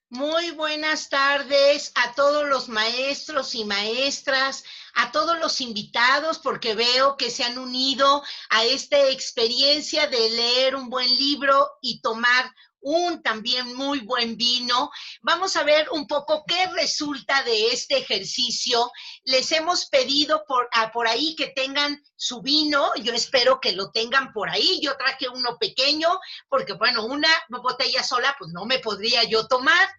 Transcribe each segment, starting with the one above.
Muy buenas tardes a todos los maestros y maestras, a todos los invitados, porque veo que se han unido a esta experiencia de leer un buen libro y tomar un también muy buen vino. Vamos a ver un poco qué resulta de este ejercicio. Les hemos pedido por ahí que tengan su vino. Yo espero que lo tengan por ahí. Yo traje uno pequeño porque, bueno, una botella sola pues no me podría yo tomar.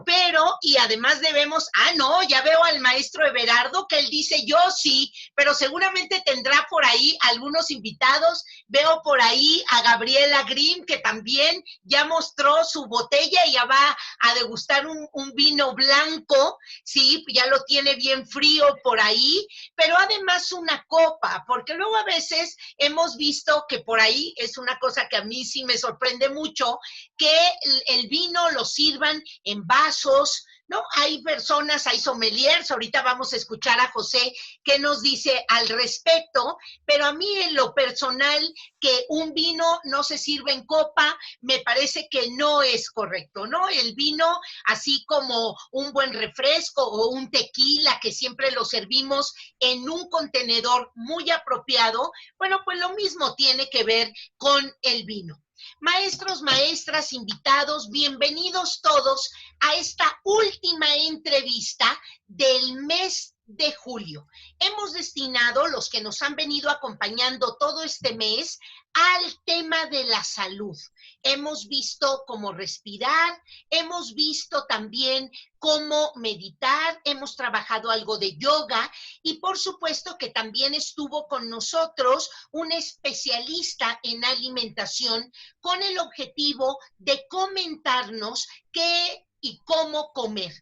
Pero, y además debemos, no, ya veo al maestro Everardo que él dice yo sí, pero seguramente tendrá por ahí algunos invitados. Veo por ahí a Gabriela Grimm, que también ya mostró su botella y ya va a degustar un vino blanco, sí, ya lo tiene bien frío por ahí, pero además una copa, porque luego a veces hemos visto que por ahí es una cosa que a mí sí me sorprende mucho, que el vino lo sirvan en vasos, ¿no? Hay personas, hay sommeliers, ahorita vamos a escuchar a José qué nos dice al respecto, pero a mí en lo personal que un vino no se sirve en copa, me parece que no es correcto, ¿no? El vino, así como un buen refresco o un tequila que siempre lo servimos en un contenedor muy apropiado, bueno, pues lo mismo tiene que ver con el vino. Maestros, maestras, invitados, bienvenidos todos a esta última entrevista del mes de julio. Hemos destinado, los que nos han venido acompañando todo este mes, al tema de la salud. Hemos visto cómo respirar, hemos visto también cómo meditar, hemos trabajado algo de yoga y por supuesto que también estuvo con nosotros un especialista en alimentación con el objetivo de comentarnos qué y cómo comer.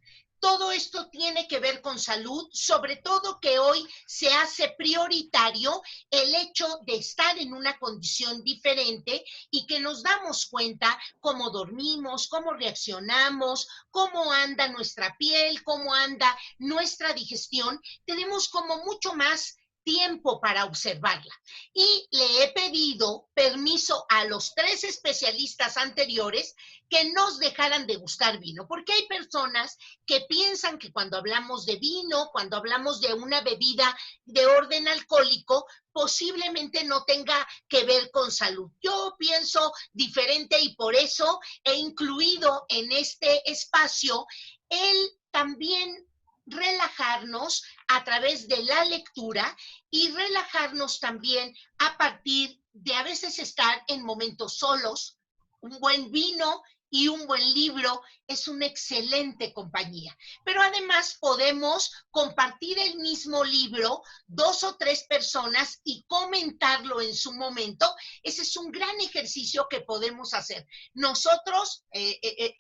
Todo esto tiene que ver con salud, sobre todo que hoy se hace prioritario el hecho de estar en una condición diferente y que nos damos cuenta cómo dormimos, cómo reaccionamos, cómo anda nuestra piel, cómo anda nuestra digestión. Tenemos como mucho más tiempo para observarla. Y le he pedido permiso a los 3 especialistas anteriores que nos dejaran degustar vino, porque hay personas que piensan que cuando hablamos de vino, cuando hablamos de una bebida de orden alcohólico, posiblemente no tenga que ver con salud. Yo pienso diferente y por eso he incluido en este espacio el también relajarnos a través de la lectura y relajarnos también a partir de a veces estar en momentos solos. Un buen vino y un buen libro es una excelente compañía. Pero además podemos compartir el mismo libro 2 o 3 personas y comentarlo en su momento. Ese es un gran ejercicio que podemos hacer. Nosotros,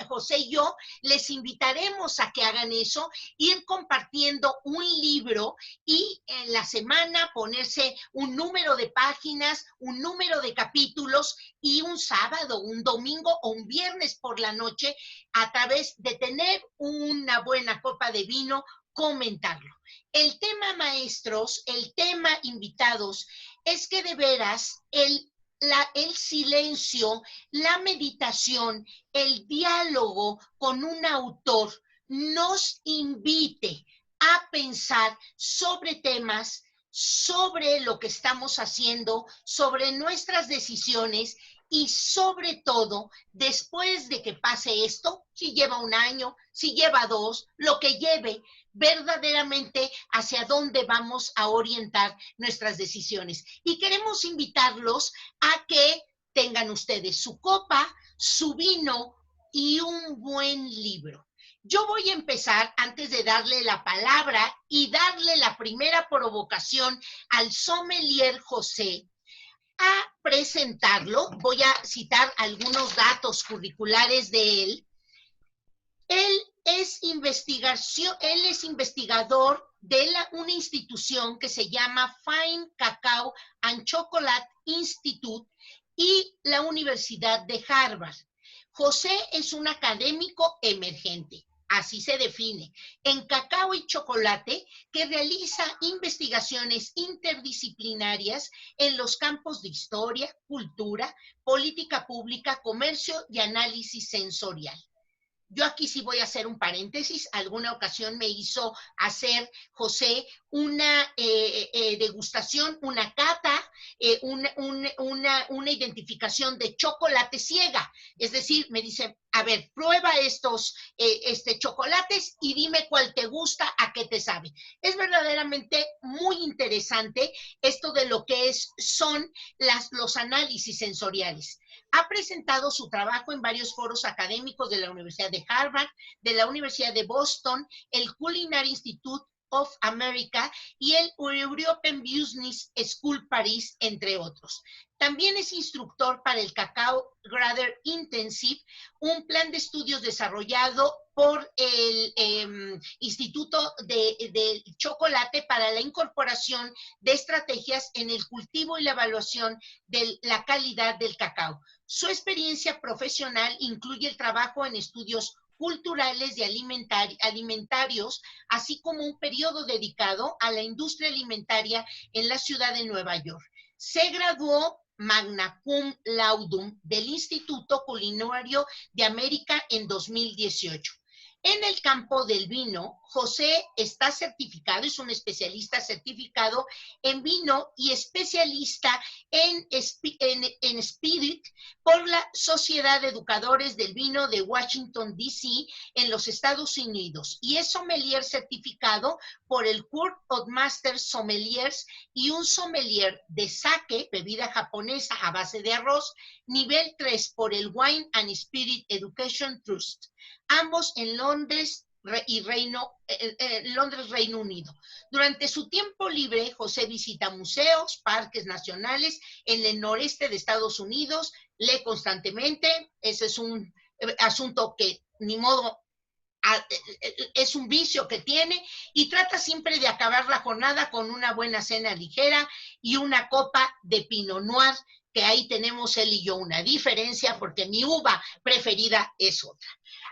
José y yo, les invitaremos a que hagan eso, ir compartiendo un libro y en la semana ponerse un número de páginas, un número de capítulos y un sábado, un domingo o un viernes por la noche, a través de tener una buena copa de vino, comentarlo. El tema, maestros, el tema, invitados, es que de veras el silencio, la meditación, el diálogo con un autor nos invite a pensar sobre temas, sobre lo que estamos haciendo, sobre nuestras decisiones y sobre todo, después de que pase esto, si lleva 1 año, si lleva 2, lo que lleve, verdaderamente hacia dónde vamos a orientar nuestras decisiones. Y queremos invitarlos a que tengan ustedes su copa, su vino, y un buen libro. Yo voy a empezar, antes de darle la palabra y darle la primera provocación al sommelier José, a presentarlo. Voy a citar algunos datos curriculares de él. Él es investigador de una institución que se llama Fine Cacao and Chocolate Institute y la Universidad de Harvard. José es un académico emergente, así se define, en cacao y chocolate, que realiza investigaciones interdisciplinarias en los campos de historia, cultura, política pública, comercio y análisis sensorial. Yo aquí sí voy a hacer un paréntesis. Alguna ocasión me hizo hacer, José, una degustación, una cata, una identificación de chocolate ciega. Es decir, me dice, a ver, prueba estos chocolates y dime cuál te gusta, a qué te sabe. Es verdaderamente muy interesante esto de lo que son los análisis sensoriales. Ha presentado su trabajo en varios foros académicos de la Universidad de Harvard, de la Universidad de Boston, el Culinary Institute of America y el European Business School París, entre otros. También es instructor para el Cacao Grader Intensive, un plan de estudios desarrollado por el Instituto de Chocolate para la incorporación de estrategias en el cultivo y la evaluación de la calidad del cacao. Su experiencia profesional incluye el trabajo en estudios culturales y alimentarios, así como un periodo dedicado a la industria alimentaria en la ciudad de Nueva York. Se graduó magna cum laude del Instituto Culinario de América en 2018. En el campo del vino, José está certificado, es un especialista certificado en vino y especialista en Spirit por la Sociedad de Educadores del Vino de Washington, D.C. en los Estados Unidos, y es sommelier certificado por el Court of Master Sommeliers y un sommelier de sake, bebida japonesa a base de arroz, nivel 3 por el Wine and Spirit Education Trust, ambos en Londres y Reino Unido. Durante su tiempo libre, José visita museos, parques nacionales en el noreste de Estados Unidos, lee constantemente. Ese es un asunto que ni modo, es un vicio que tiene, y trata siempre de acabar la jornada con una buena cena ligera y una copa de Pinot Noir, que ahí tenemos él y yo una diferencia, porque mi uva preferida es otra.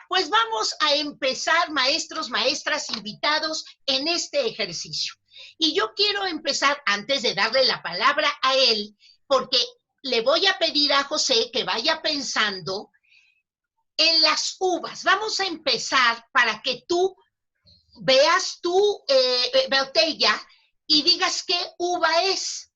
Pues vamos a empezar, maestros, maestras, invitados, en este ejercicio. Y yo quiero empezar, antes de darle la palabra a él, porque le voy a pedir a José que vaya pensando en las uvas. Vamos a empezar para que tú veas tu botella y digas qué uva es.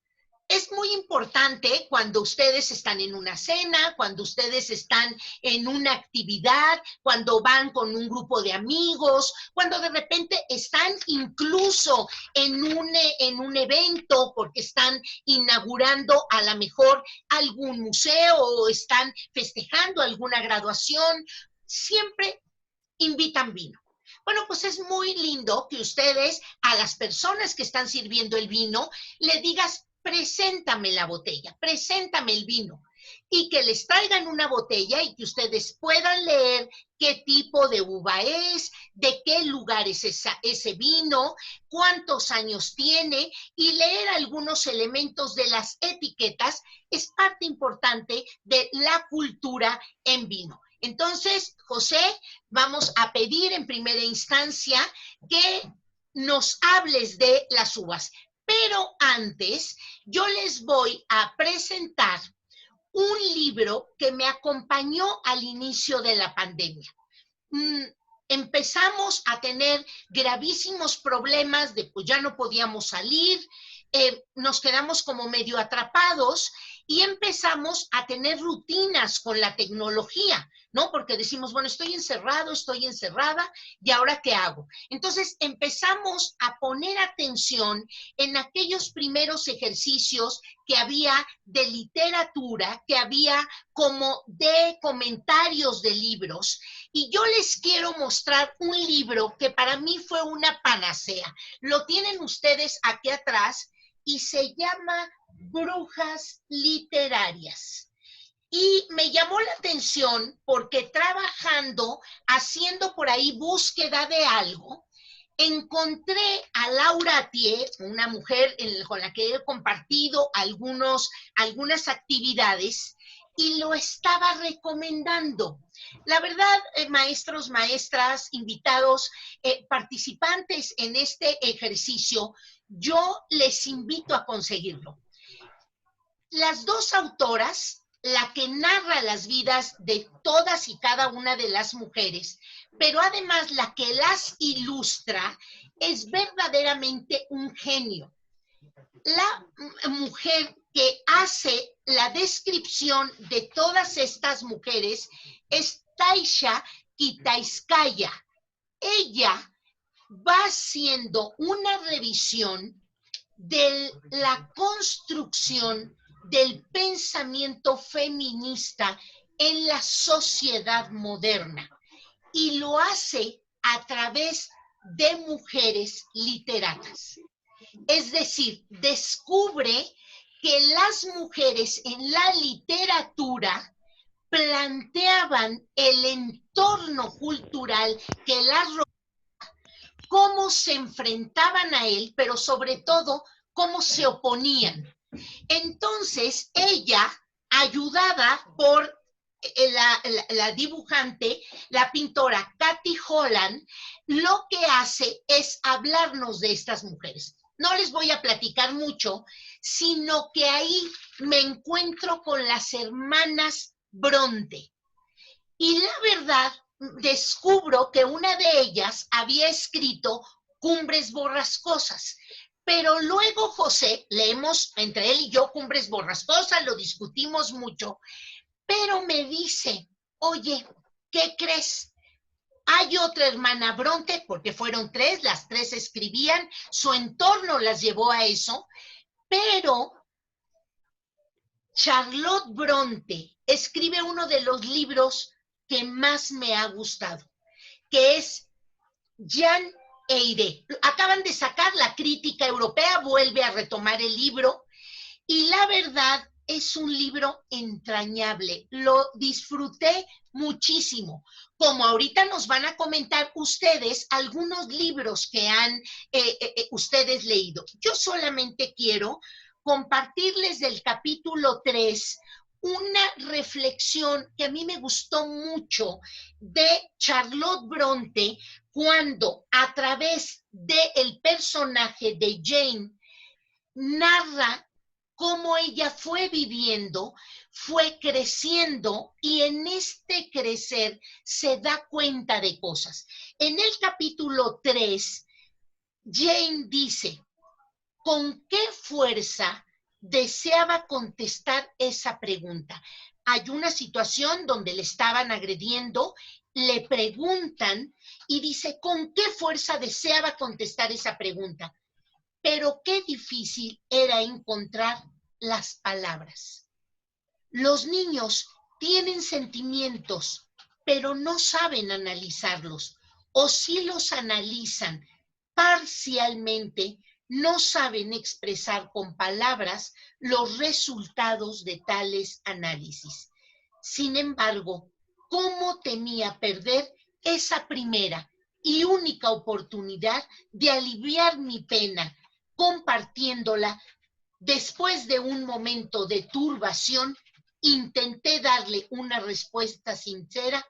Es muy importante cuando ustedes están en una cena, cuando ustedes están en una actividad, cuando van con un grupo de amigos, cuando de repente están incluso en un evento porque están inaugurando a lo mejor algún museo o están festejando alguna graduación, siempre invitan vino. Bueno, pues es muy lindo que ustedes a las personas que están sirviendo el vino le digas: preséntame la botella, preséntame el vino, y que les traigan una botella y que ustedes puedan leer qué tipo de uva es, de qué lugar es ese vino, cuántos años tiene, y leer algunos elementos de las etiquetas es parte importante de la cultura en vino. Entonces, José, vamos a pedir en primera instancia que nos hables de las uvas. Pero antes, yo les voy a presentar un libro que me acompañó al inicio de la pandemia. Empezamos a tener gravísimos problemas de pues ya no podíamos salir, nos quedamos como medio atrapados, y empezamos a tener rutinas con la tecnología, ¿no? Porque decimos, bueno, estoy encerrado, estoy encerrada, ¿y ahora qué hago? Entonces empezamos a poner atención en aquellos primeros ejercicios que había de literatura, que había como de comentarios de libros, y yo les quiero mostrar un libro que para mí fue una panacea. Lo tienen ustedes aquí atrás y se llama Brujas Literarias. Y me llamó la atención porque trabajando, haciendo por ahí búsqueda de algo, encontré a Laura Thier, una mujer con la que he compartido algunas actividades, y lo estaba recomendando. La verdad, maestros, maestras, invitados, participantes en este ejercicio, yo les invito a conseguirlo. Las dos autoras, la que narra las vidas de todas y cada una de las mujeres, pero además la que las ilustra, es verdaderamente un genio. La mujer que hace la descripción de todas estas mujeres es Taisha Kitaiskaya. Ella va haciendo una revisión de la construcción del pensamiento feminista en la sociedad moderna, y lo hace a través de mujeres literatas. Es decir, descubre que las mujeres en la literatura planteaban el entorno cultural que las rodeaba, cómo se enfrentaban a él, pero sobre todo cómo se oponían. Entonces, ella, ayudada por la dibujante, la pintora Kathy Holland, lo que hace es hablarnos de estas mujeres. No les voy a platicar mucho, sino que ahí me encuentro con las hermanas Bronte. Y la verdad, descubro que una de ellas había escrito Cumbres Borrascosas. Pero luego José, leemos entre él y yo Cumbres Borrascosas, lo discutimos mucho, pero me dice, oye, ¿qué crees? Hay otra hermana Bronte, porque fueron tres, las tres escribían, su entorno las llevó a eso, pero Charlotte Bronte escribe uno de los libros que más me ha gustado, que es Jane Eyre. Acaban de sacar, la crítica europea vuelve a retomar el libro, y la verdad es un libro entrañable. Lo disfruté muchísimo. Como ahorita nos van a comentar ustedes algunos libros que han ustedes leído. Yo solamente quiero compartirles del capítulo 3 una reflexión que a mí me gustó mucho de Charlotte Bronte, cuando a través del personaje de Jane narra cómo ella fue viviendo, fue creciendo, y en este crecer se da cuenta de cosas. En el capítulo 3, Jane dice, ¿con qué fuerza deseaba contestar esa pregunta? Hay una situación donde le estaban agrediendo, le preguntan y dice, ¿con qué fuerza deseaba contestar esa pregunta? Pero qué difícil era encontrar las palabras. Los niños tienen sentimientos, pero no saben analizarlos, o si los analizan parcialmente, no saben expresar con palabras los resultados de tales análisis. Sin embargo, ¿cómo temía perder esa primera y única oportunidad de aliviar mi pena compartiéndola? Después de un momento de turbación, intenté darle una respuesta sincera,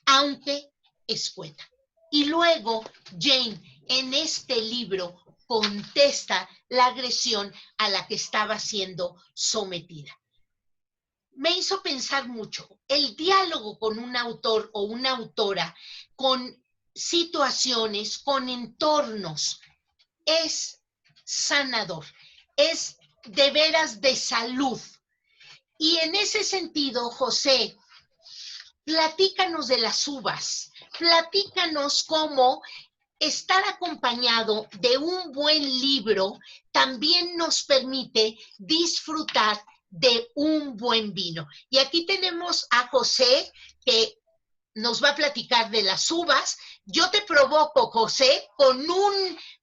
aunque escueta. Y luego Jane, en este libro, contesta la agresión a la que estaba siendo sometida. Me hizo pensar mucho. El diálogo con un autor o una autora, con situaciones, con entornos, es sanador, es de veras de salud. Y en ese sentido, José, platícanos de las uvas, platícanos cómo estar acompañado de un buen libro también nos permite disfrutar de un buen vino. Y aquí tenemos a José, que nos va a platicar de las uvas. Yo te provoco, José, con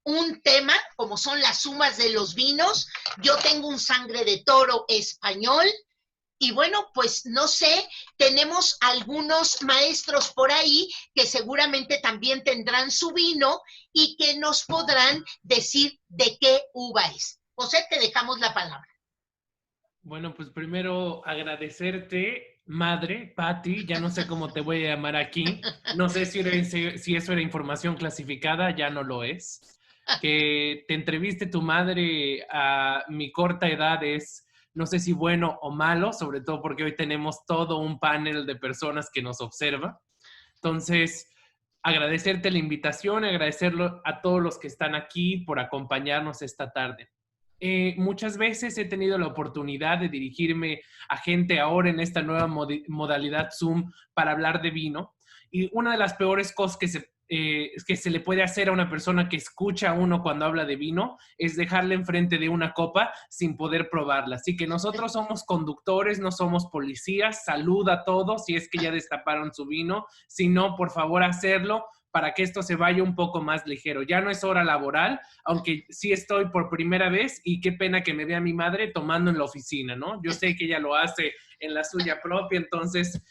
un tema, como son las uvas de los vinos. Yo tengo un sangre de toro español. Y bueno, pues no sé, tenemos algunos maestros por ahí que seguramente también tendrán su vino y que nos podrán decir de qué uva es. José, te dejamos la palabra. Bueno, pues primero agradecerte, madre, Patti, ya no sé cómo te voy a llamar aquí. No sé si eso era información clasificada, ya no lo es. Que te entreviste tu madre a mi corta edad es, no sé si bueno o malo, sobre todo porque hoy tenemos todo un panel de personas que nos observa. Entonces, agradecerte la invitación, agradecerlo a todos los que están aquí por acompañarnos esta tarde. Muchas veces he tenido la oportunidad de dirigirme a gente ahora en esta nueva modalidad Zoom para hablar de vino. Y una de las peores cosas que se le puede hacer a una persona que escucha a uno cuando habla de vino es dejarle enfrente de una copa sin poder probarla. Así que nosotros somos conductores, no somos policías. Salud a todos si es que ya destaparon su vino. Si no, por favor, hacerlo para que esto se vaya un poco más ligero. Ya no es hora laboral, aunque sí estoy por primera vez y qué pena que me vea mi madre tomando en la oficina, ¿no? Yo sé que ella lo hace en la suya propia, entonces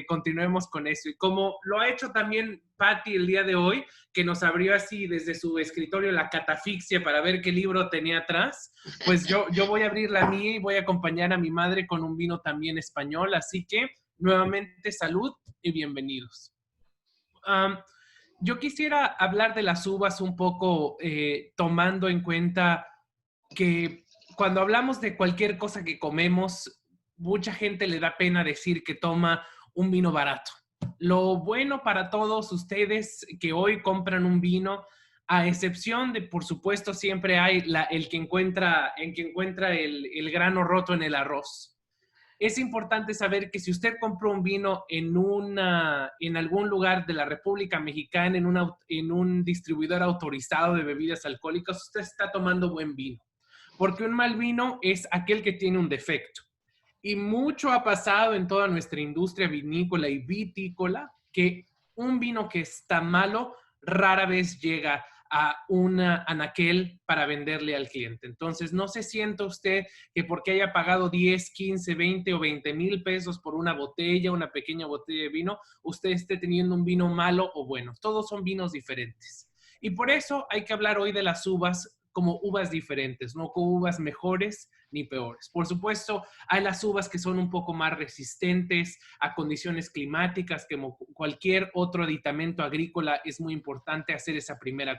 continuemos con eso. Y como lo ha hecho también Patti el día de hoy, que nos abrió así desde su escritorio la catafixia para ver qué libro tenía atrás, pues yo voy a abrir la mía y voy a acompañar a mi madre con un vino también español, así que nuevamente salud y bienvenidos. Yo quisiera hablar de las uvas un poco tomando en cuenta que cuando hablamos de cualquier cosa que comemos, mucha gente le da pena decir que toma un vino barato. Lo bueno para todos ustedes que hoy compran un vino, a excepción de, por supuesto, siempre hay el que encuentra el grano roto en el arroz. Es importante saber que si usted compró un vino en algún lugar de la República Mexicana, en un distribuidor autorizado de bebidas alcohólicas, usted está tomando buen vino. Porque un mal vino es aquel que tiene un defecto. Y mucho ha pasado en toda nuestra industria vinícola y vitícola que un vino que está malo rara vez llega a una anaquel para venderle al cliente. Entonces, no se sienta usted que porque haya pagado 10, 15, 20 o 20 mil pesos por una botella, una pequeña botella de vino, usted esté teniendo un vino malo o bueno. Todos son vinos diferentes. Y por eso hay que hablar hoy de las uvas como uvas diferentes, no como uvas mejores ni peores. Por supuesto, hay las uvas que son un poco más resistentes a condiciones climáticas, que como cualquier otro aditamento agrícola es muy importante hacer esa primera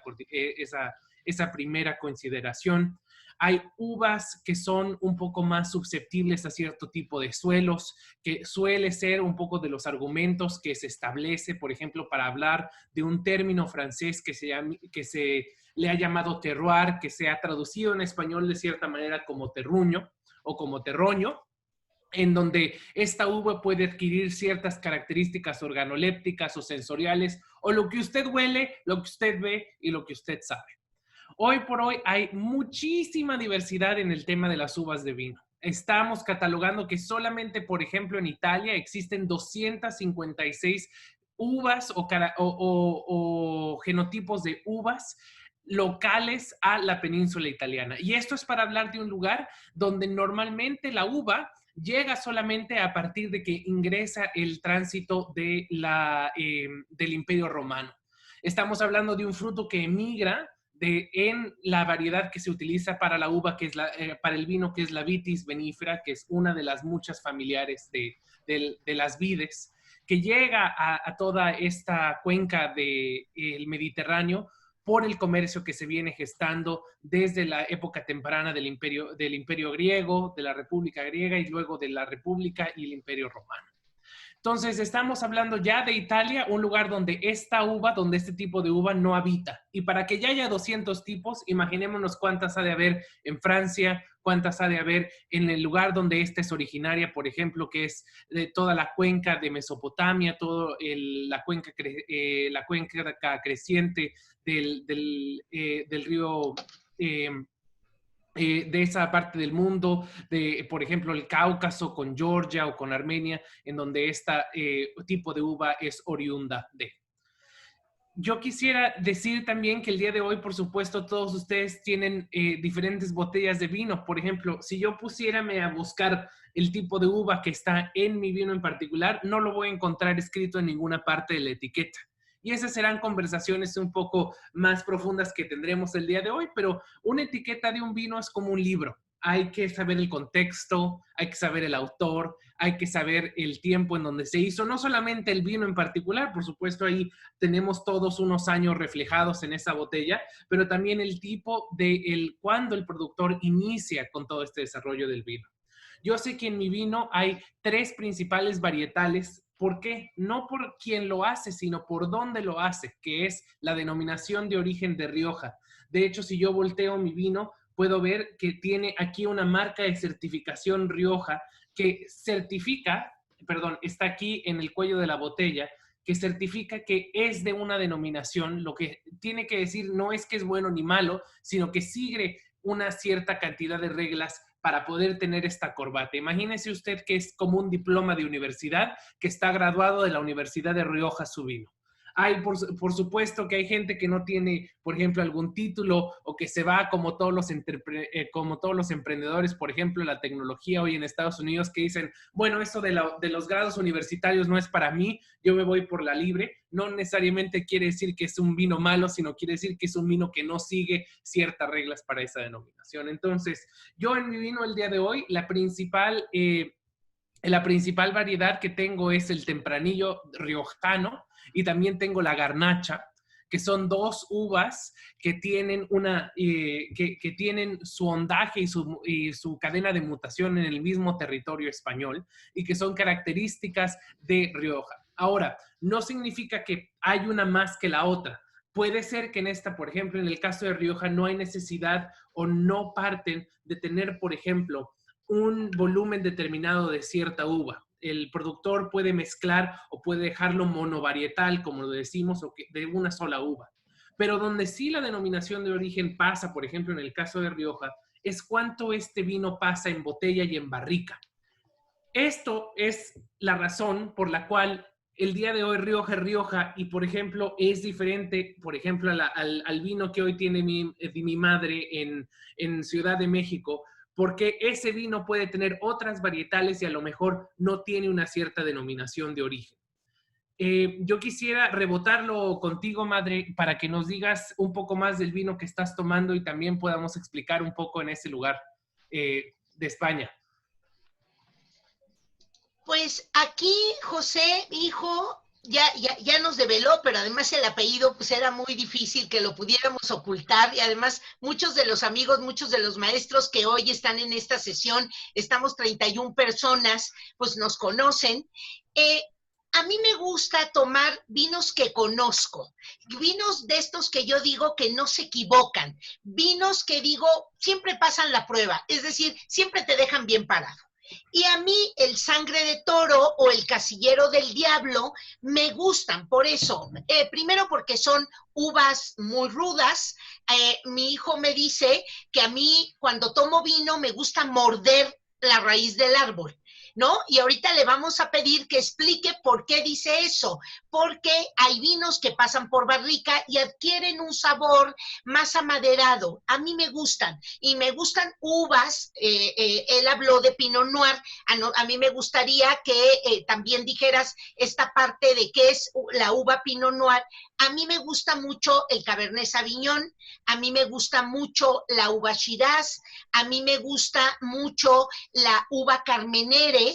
consideración. Hay uvas que son un poco más susceptibles a cierto tipo de suelos, que suele ser un poco de los argumentos que se establece, por ejemplo, para hablar de un término francés que se le ha llamado terroir, que se ha traducido en español de cierta manera como terruño o como terroño, en donde esta uva puede adquirir ciertas características organolépticas o sensoriales, o lo que usted huele, lo que usted ve y lo que usted sabe. Hoy por hoy hay muchísima diversidad en el tema de las uvas de vino. Estamos catalogando que solamente, por ejemplo, en Italia existen 256 uvas o genotipos de uvas locales a la península italiana. Y esto es para hablar de un lugar donde normalmente la uva llega solamente a partir de que ingresa el tránsito del Imperio Romano. Estamos hablando de un fruto que emigra en la variedad que se utiliza para la uva, que es para el vino, que es la Vitis vinifera, que es una de las muchas familiares de las vides, que llega a toda esta cuenca del Mediterráneo por el comercio que se viene gestando desde la época temprana del imperio griego, de la República griega y luego de la República y el Imperio romano. Entonces, estamos hablando ya de Italia, un lugar donde donde este tipo de uva no habita. Y para que ya haya 200 tipos, imaginémonos cuántas ha de haber en Francia, cuántas ha de haber en el lugar donde esta es originaria, por ejemplo, que es de toda la cuenca de Mesopotamia, la cuenca creciente del río... de esa parte del mundo, por ejemplo, el Cáucaso con Georgia o con Armenia, en donde este tipo de uva es oriunda de. Yo quisiera decir también que el día de hoy, por supuesto, todos ustedes tienen diferentes botellas de vino. Por ejemplo, si yo pusiérame a buscar el tipo de uva que está en mi vino en particular, no lo voy a encontrar escrito en ninguna parte de la etiqueta. Y esas serán conversaciones un poco más profundas que tendremos el día de hoy, pero una etiqueta de un vino es como un libro. Hay que saber el contexto, hay que saber el autor, hay que saber el tiempo en donde se hizo, no solamente el vino en particular, por supuesto ahí tenemos todos unos años reflejados en esa botella, pero también el tipo de cuándo el productor inicia con todo este desarrollo del vino. Yo sé que en mi vino hay 3 principales varietales. ¿Por qué? No por quién lo hace, sino por dónde lo hace, que es la denominación de origen de Rioja. De hecho, si yo volteo mi vino, puedo ver que tiene aquí una marca de certificación Rioja que certifica, perdón, está aquí en el cuello de la botella, que certifica que es de una denominación. Lo que tiene que decir no es que es bueno ni malo, sino que sigue una cierta cantidad de reglas para poder tener esta corbata. Imagínese usted que es como un diploma de universidad que está graduado de la Universidad de Rioja su vino. Hay, por supuesto que hay gente que no tiene, por ejemplo, algún título o que se va como todos los emprendedores, por ejemplo, la tecnología hoy en Estados Unidos, que dicen, bueno, eso de los grados universitarios no es para mí, yo me voy por la libre. No necesariamente quiere decir que es un vino malo, sino quiere decir que es un vino que no sigue ciertas reglas para esa denominación. Entonces, yo en mi vino el día de hoy, la principal variedad que tengo es el tempranillo riojano y también tengo la garnacha, que son 2 uvas que tienen, que tienen su ondaje y su cadena de mutación en el mismo territorio español y que son características de Rioja. Ahora, no significa que hay una más que la otra. Puede ser que por ejemplo, en el caso de Rioja no hay necesidad o no parten de tener, por ejemplo, un volumen determinado de cierta uva. El productor puede mezclar o puede dejarlo monovarietal, como lo decimos, o de una sola uva. Pero donde sí la denominación de origen pasa, por ejemplo, en el caso de Rioja, es cuánto este vino pasa en botella y en barrica. Esto es la razón por la cual el día de hoy Rioja es Rioja y, por ejemplo, es diferente, por ejemplo, al vino que hoy tiene mi madre en Ciudad de México, porque ese vino puede tener otras varietales y a lo mejor no tiene una cierta denominación de origen. Yo quisiera rebotarlo contigo, madre, para que nos digas un poco más del vino que estás tomando y también podamos explicar un poco en ese lugar de España. Pues aquí, José, hijo, ya nos develó, pero además el apellido pues era muy difícil que lo pudiéramos ocultar y además muchos de los amigos, muchos de los maestros que hoy están en esta sesión, estamos 31 personas, pues nos conocen. A mí me gusta tomar vinos que conozco, vinos de estos que yo digo que no se equivocan, vinos que digo siempre pasan la prueba, es decir, siempre te dejan bien parado. Y a mí el Sangre de Toro o el Casillero del Diablo me gustan, por eso, primero porque son uvas muy rudas. Mi hijo me dice que a mí cuando tomo vino me gusta morder la raíz del árbol, ¿no? Y ahorita le vamos a pedir que explique por qué dice eso, porque hay vinos que pasan por barrica y adquieren un sabor más amaderado. A mí me gustan, y me gustan uvas, él habló de Pinot Noir, a mí me gustaría que también dijeras esta parte de qué es la uva Pinot Noir. A mí me gusta mucho el Cabernet Sauvignon, a mí me gusta mucho la uva Shiraz, a mí me gusta mucho la uva Carmenere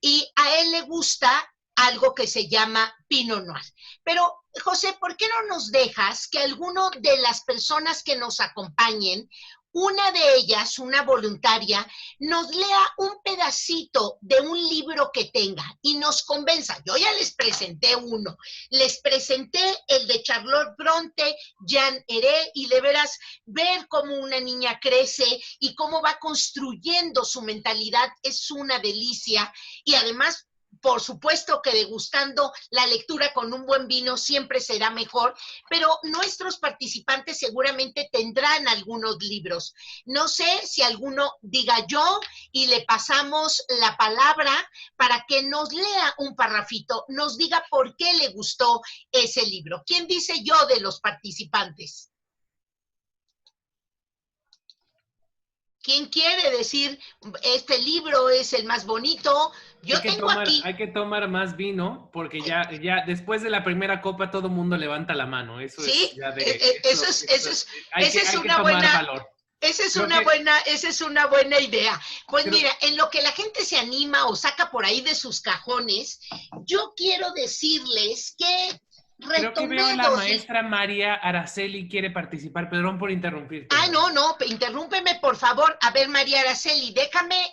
y a él le gusta algo que se llama Pinot Noir. Pero, José, ¿por qué no nos dejas que alguno de las personas que nos acompañen una de ellas, una voluntaria, nos lea un pedacito de un libro que tenga y nos convenza. Yo ya les presenté uno, les presenté el de Charlotte Bronte, Jane Eyre, y de veras ver cómo una niña crece y cómo va construyendo su mentalidad es una delicia, y además por supuesto que degustando la lectura con un buen vino siempre será mejor, pero nuestros participantes seguramente tendrán algunos libros. No sé si alguno diga yo y le pasamos la palabra para que nos lea un parrafito, nos diga por qué le gustó ese libro. ¿Quién dice yo de los participantes? ¿Quién quiere decir, este libro es el más bonito? Yo tengo aquí... Hay que tomar más vino porque ya después de la primera copa todo el mundo levanta la mano. Eso es Sí, ya de... esa es hay que una tomar buena... valor. Esa es una buena idea. Pues Creo, mira, en lo que la gente se anima o saca por ahí de sus cajones, yo quiero decirles que creo que veo a retomé la dos... maestra María Araceli quiere participar. Perdón por interrumpirte, Ah, María. no, interrúmpeme, por favor. A ver, María Araceli, déjame,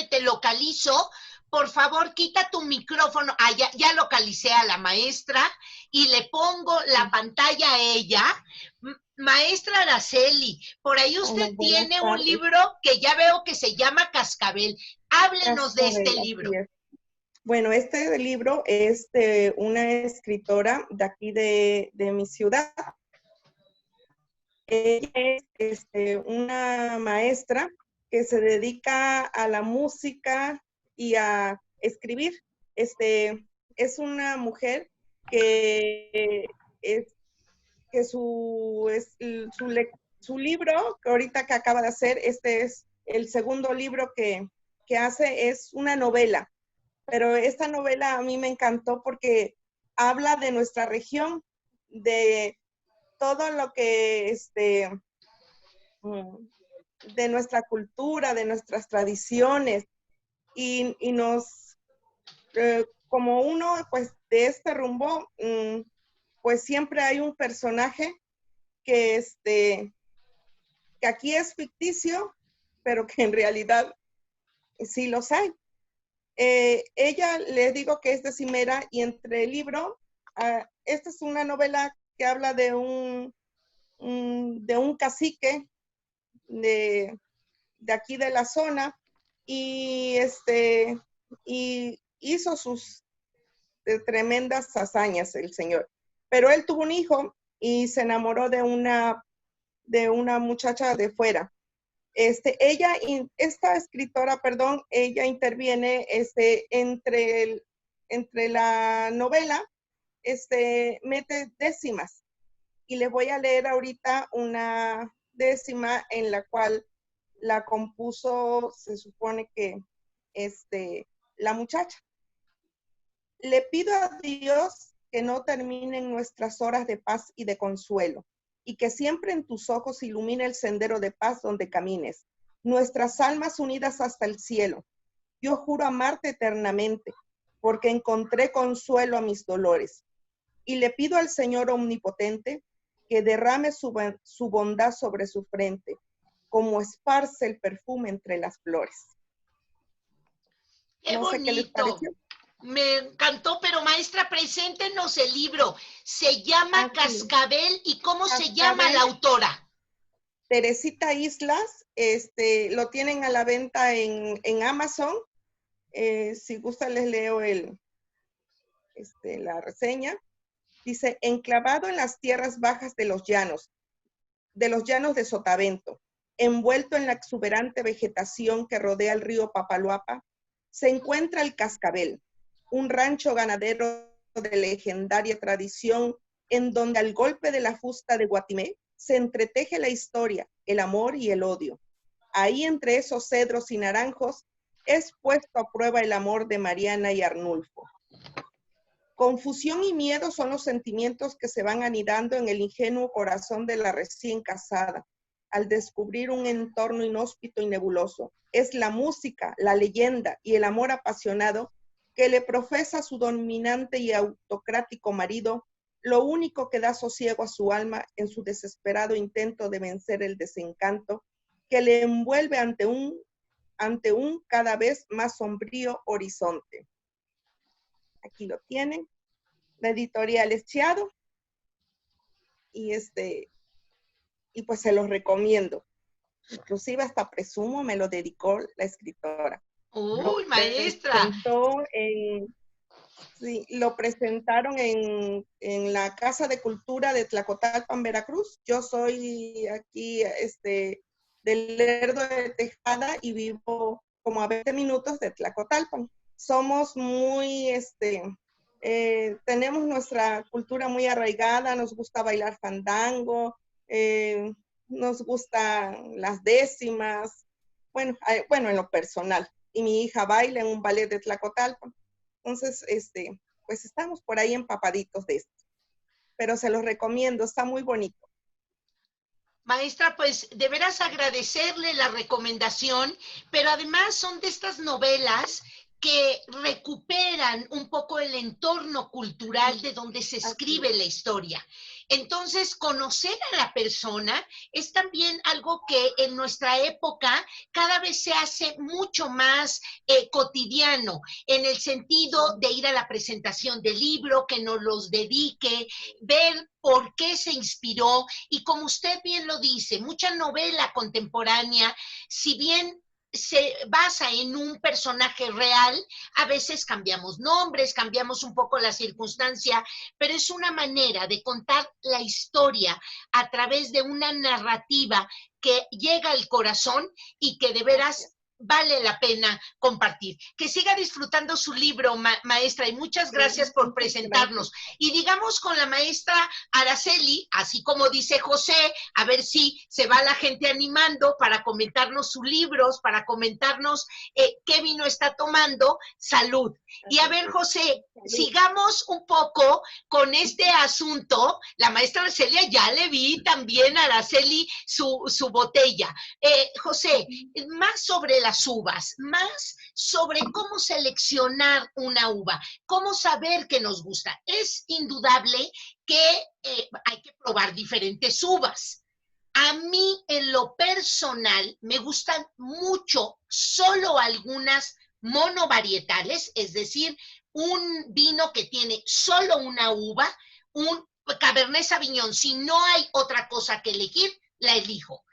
te localizo. Por favor, quita tu micrófono. Ah, ya localicé a la maestra y le pongo la pantalla a ella. Maestra Araceli, por ahí Hola, usted buenas tiene un tardes. libro que ya veo que se llama Cascabel. Háblenos de este Cascabel, libro. así es. Bueno, este libro es de una escritora de aquí de mi ciudad. Ella es una maestra que se dedica a la música y a escribir. Es una mujer que su libro, que ahorita que acaba de hacer, este es el segundo libro que hace, es una novela. Pero esta novela a mí me encantó porque habla de nuestra región, de todo lo que, de nuestra cultura, de nuestras tradiciones, y nos, como uno, pues, de este rumbo, pues siempre hay un personaje que, que aquí es ficticio, pero que en realidad sí los hay. Ella, le digo que es de Cimera, y entre el libro, esta es una novela que habla de un cacique de aquí de la zona, y y hizo sus tremendas hazañas el señor. Pero él tuvo un hijo y se enamoró de una muchacha de fuera. Esta escritora, perdón, ella interviene entre la novela, mete décimas. Y les voy a leer ahorita una décima en la cual la compuso, se supone que, la muchacha. Le pido a Dios que no terminen nuestras horas de paz y de consuelo, y que siempre en tus ojos ilumine el sendero de paz donde camines, nuestras almas unidas hasta el cielo. Yo juro amarte eternamente, porque encontré consuelo a mis dolores. Y le pido al Señor omnipotente que derrame su bondad sobre su frente, como esparce el perfume entre las flores. ¡Qué No sé qué les bonito! pareció. Me encantó, pero maestra, preséntenos el libro. Se llama Cascabel, ¿y cómo se llama la autora? Teresita Islas, lo tienen a la venta en Amazon. Si gusta les leo la reseña. Dice: enclavado en las tierras bajas de los llanos de Sotavento, envuelto en la exuberante vegetación que rodea el río Papaloapa, se encuentra el Cascabel, un rancho ganadero de legendaria tradición en donde al golpe de la fusta de Guatimé se entreteje la historia, el amor y el odio. Ahí entre esos cedros y naranjos es puesto a prueba el amor de Mariana y Arnulfo. Confusión y miedo son los sentimientos que se van anidando en el ingenuo corazón de la recién casada, al descubrir un entorno inhóspito y nebuloso. Es la música, la leyenda y el amor apasionado que le profesa a su dominante y autocrático marido, lo único que da sosiego a su alma en su desesperado intento de vencer el desencanto que le envuelve ante un cada vez más sombrío horizonte. Aquí lo tienen. La editorial es Chiado. Y pues se los recomiendo. Inclusive hasta presumo me lo dedicó la escritora. ¡Uy, maestra! Sí, lo presentaron en la Casa de Cultura de Tlacotalpan, Veracruz. Yo soy aquí del Lerdo de Tejada y vivo como a 20 minutos de Tlacotalpan. Somos muy, tenemos nuestra cultura muy arraigada, nos gusta bailar fandango, nos gustan las décimas, bueno, en lo personal. Y mi hija baila en un ballet de Tlacotalpan. Entonces, pues estamos por ahí empapaditos de esto. Pero se los recomiendo, está muy bonito. Maestra, pues de veras agradecerle la recomendación, pero además son de estas novelas que recuperan un poco el entorno cultural de donde se escribe la historia. Entonces, conocer a la persona es también algo que en nuestra época cada vez se hace mucho más cotidiano, en el sentido de ir a la presentación del libro, que nos los dedique, ver por qué se inspiró, y como usted bien lo dice, mucha novela contemporánea, si bien se basa en un personaje real, a veces cambiamos nombres, cambiamos un poco la circunstancia, pero es una manera de contar la historia a través de una narrativa que llega al corazón y que de veras vale la pena compartir. Que siga disfrutando su libro, maestra, y muchas gracias por presentarnos. Y digamos con la maestra Araceli, así como dice José, a ver si se va la gente animando para comentarnos sus libros, para comentarnos qué vino está tomando. Salud. Y a ver, José, sigamos un poco con este asunto. La maestra Araceli, ya le vi también a Araceli su botella. José, más sobre las uvas, más sobre cómo seleccionar una uva, cómo saber que nos gusta. Es indudable que hay que probar diferentes uvas. A mí, en lo personal, me gustan mucho solo algunas monovarietales, es decir, un vino que tiene solo una uva, un Cabernet Sauvignon. Si no hay otra cosa que elegir, la elijo.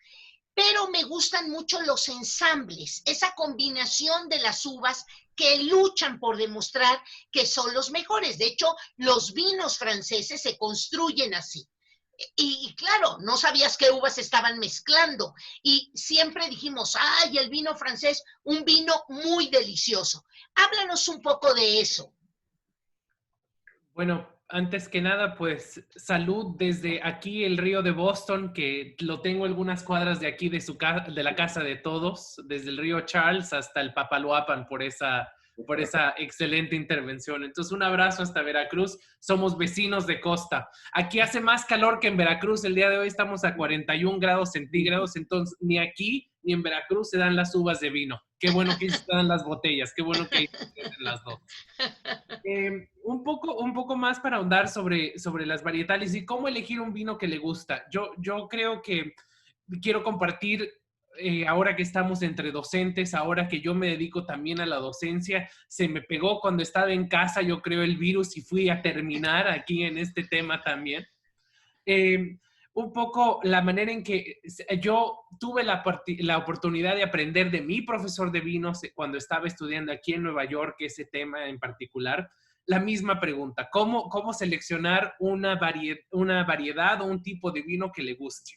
Pero me gustan mucho los ensambles, esa combinación de las uvas que luchan por demostrar que son los mejores. De hecho, los vinos franceses se construyen así. Y claro, no sabías qué uvas estaban mezclando. Y siempre dijimos, ay, el vino francés, un vino muy delicioso. Háblanos un poco de eso. Bueno, antes que nada, pues salud desde aquí, el río de Boston, que lo tengo algunas cuadras de aquí de la casa de todos, desde el río Charles hasta el Papaloapan por esa excelente intervención. Entonces, un abrazo hasta Veracruz. Somos vecinos de costa. Aquí hace más calor que en Veracruz. El día de hoy estamos a 41 grados centígrados. Entonces, ni aquí ni en Veracruz se dan las uvas de vino. Qué bueno que se dan las botellas. Qué bueno que se dan las dos. Un poco más para ahondar sobre las varietales y cómo elegir un vino que le gusta. Yo creo que quiero compartir, ahora que estamos entre docentes, ahora que yo me dedico también a la docencia, se me pegó cuando estaba en casa, yo creo, el virus y fui a terminar aquí en este tema también. Un poco la manera en que yo tuve la oportunidad de aprender de mi profesor de vinos cuando estaba estudiando aquí en Nueva York, ese tema en particular, la misma pregunta, ¿cómo seleccionar una variedad o un tipo de vino que le guste?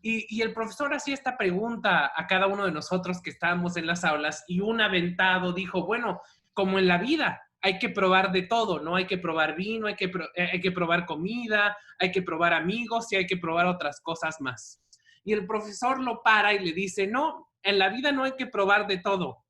Y el profesor hacía esta pregunta a cada uno de nosotros que estábamos en las aulas y un aventado dijo, bueno, como en la vida, hay que probar de todo, ¿no? Hay que probar vino, hay que probar comida, hay que probar amigos y hay que probar otras cosas más. Y el profesor lo para y le dice, no, en la vida no hay que probar de todo.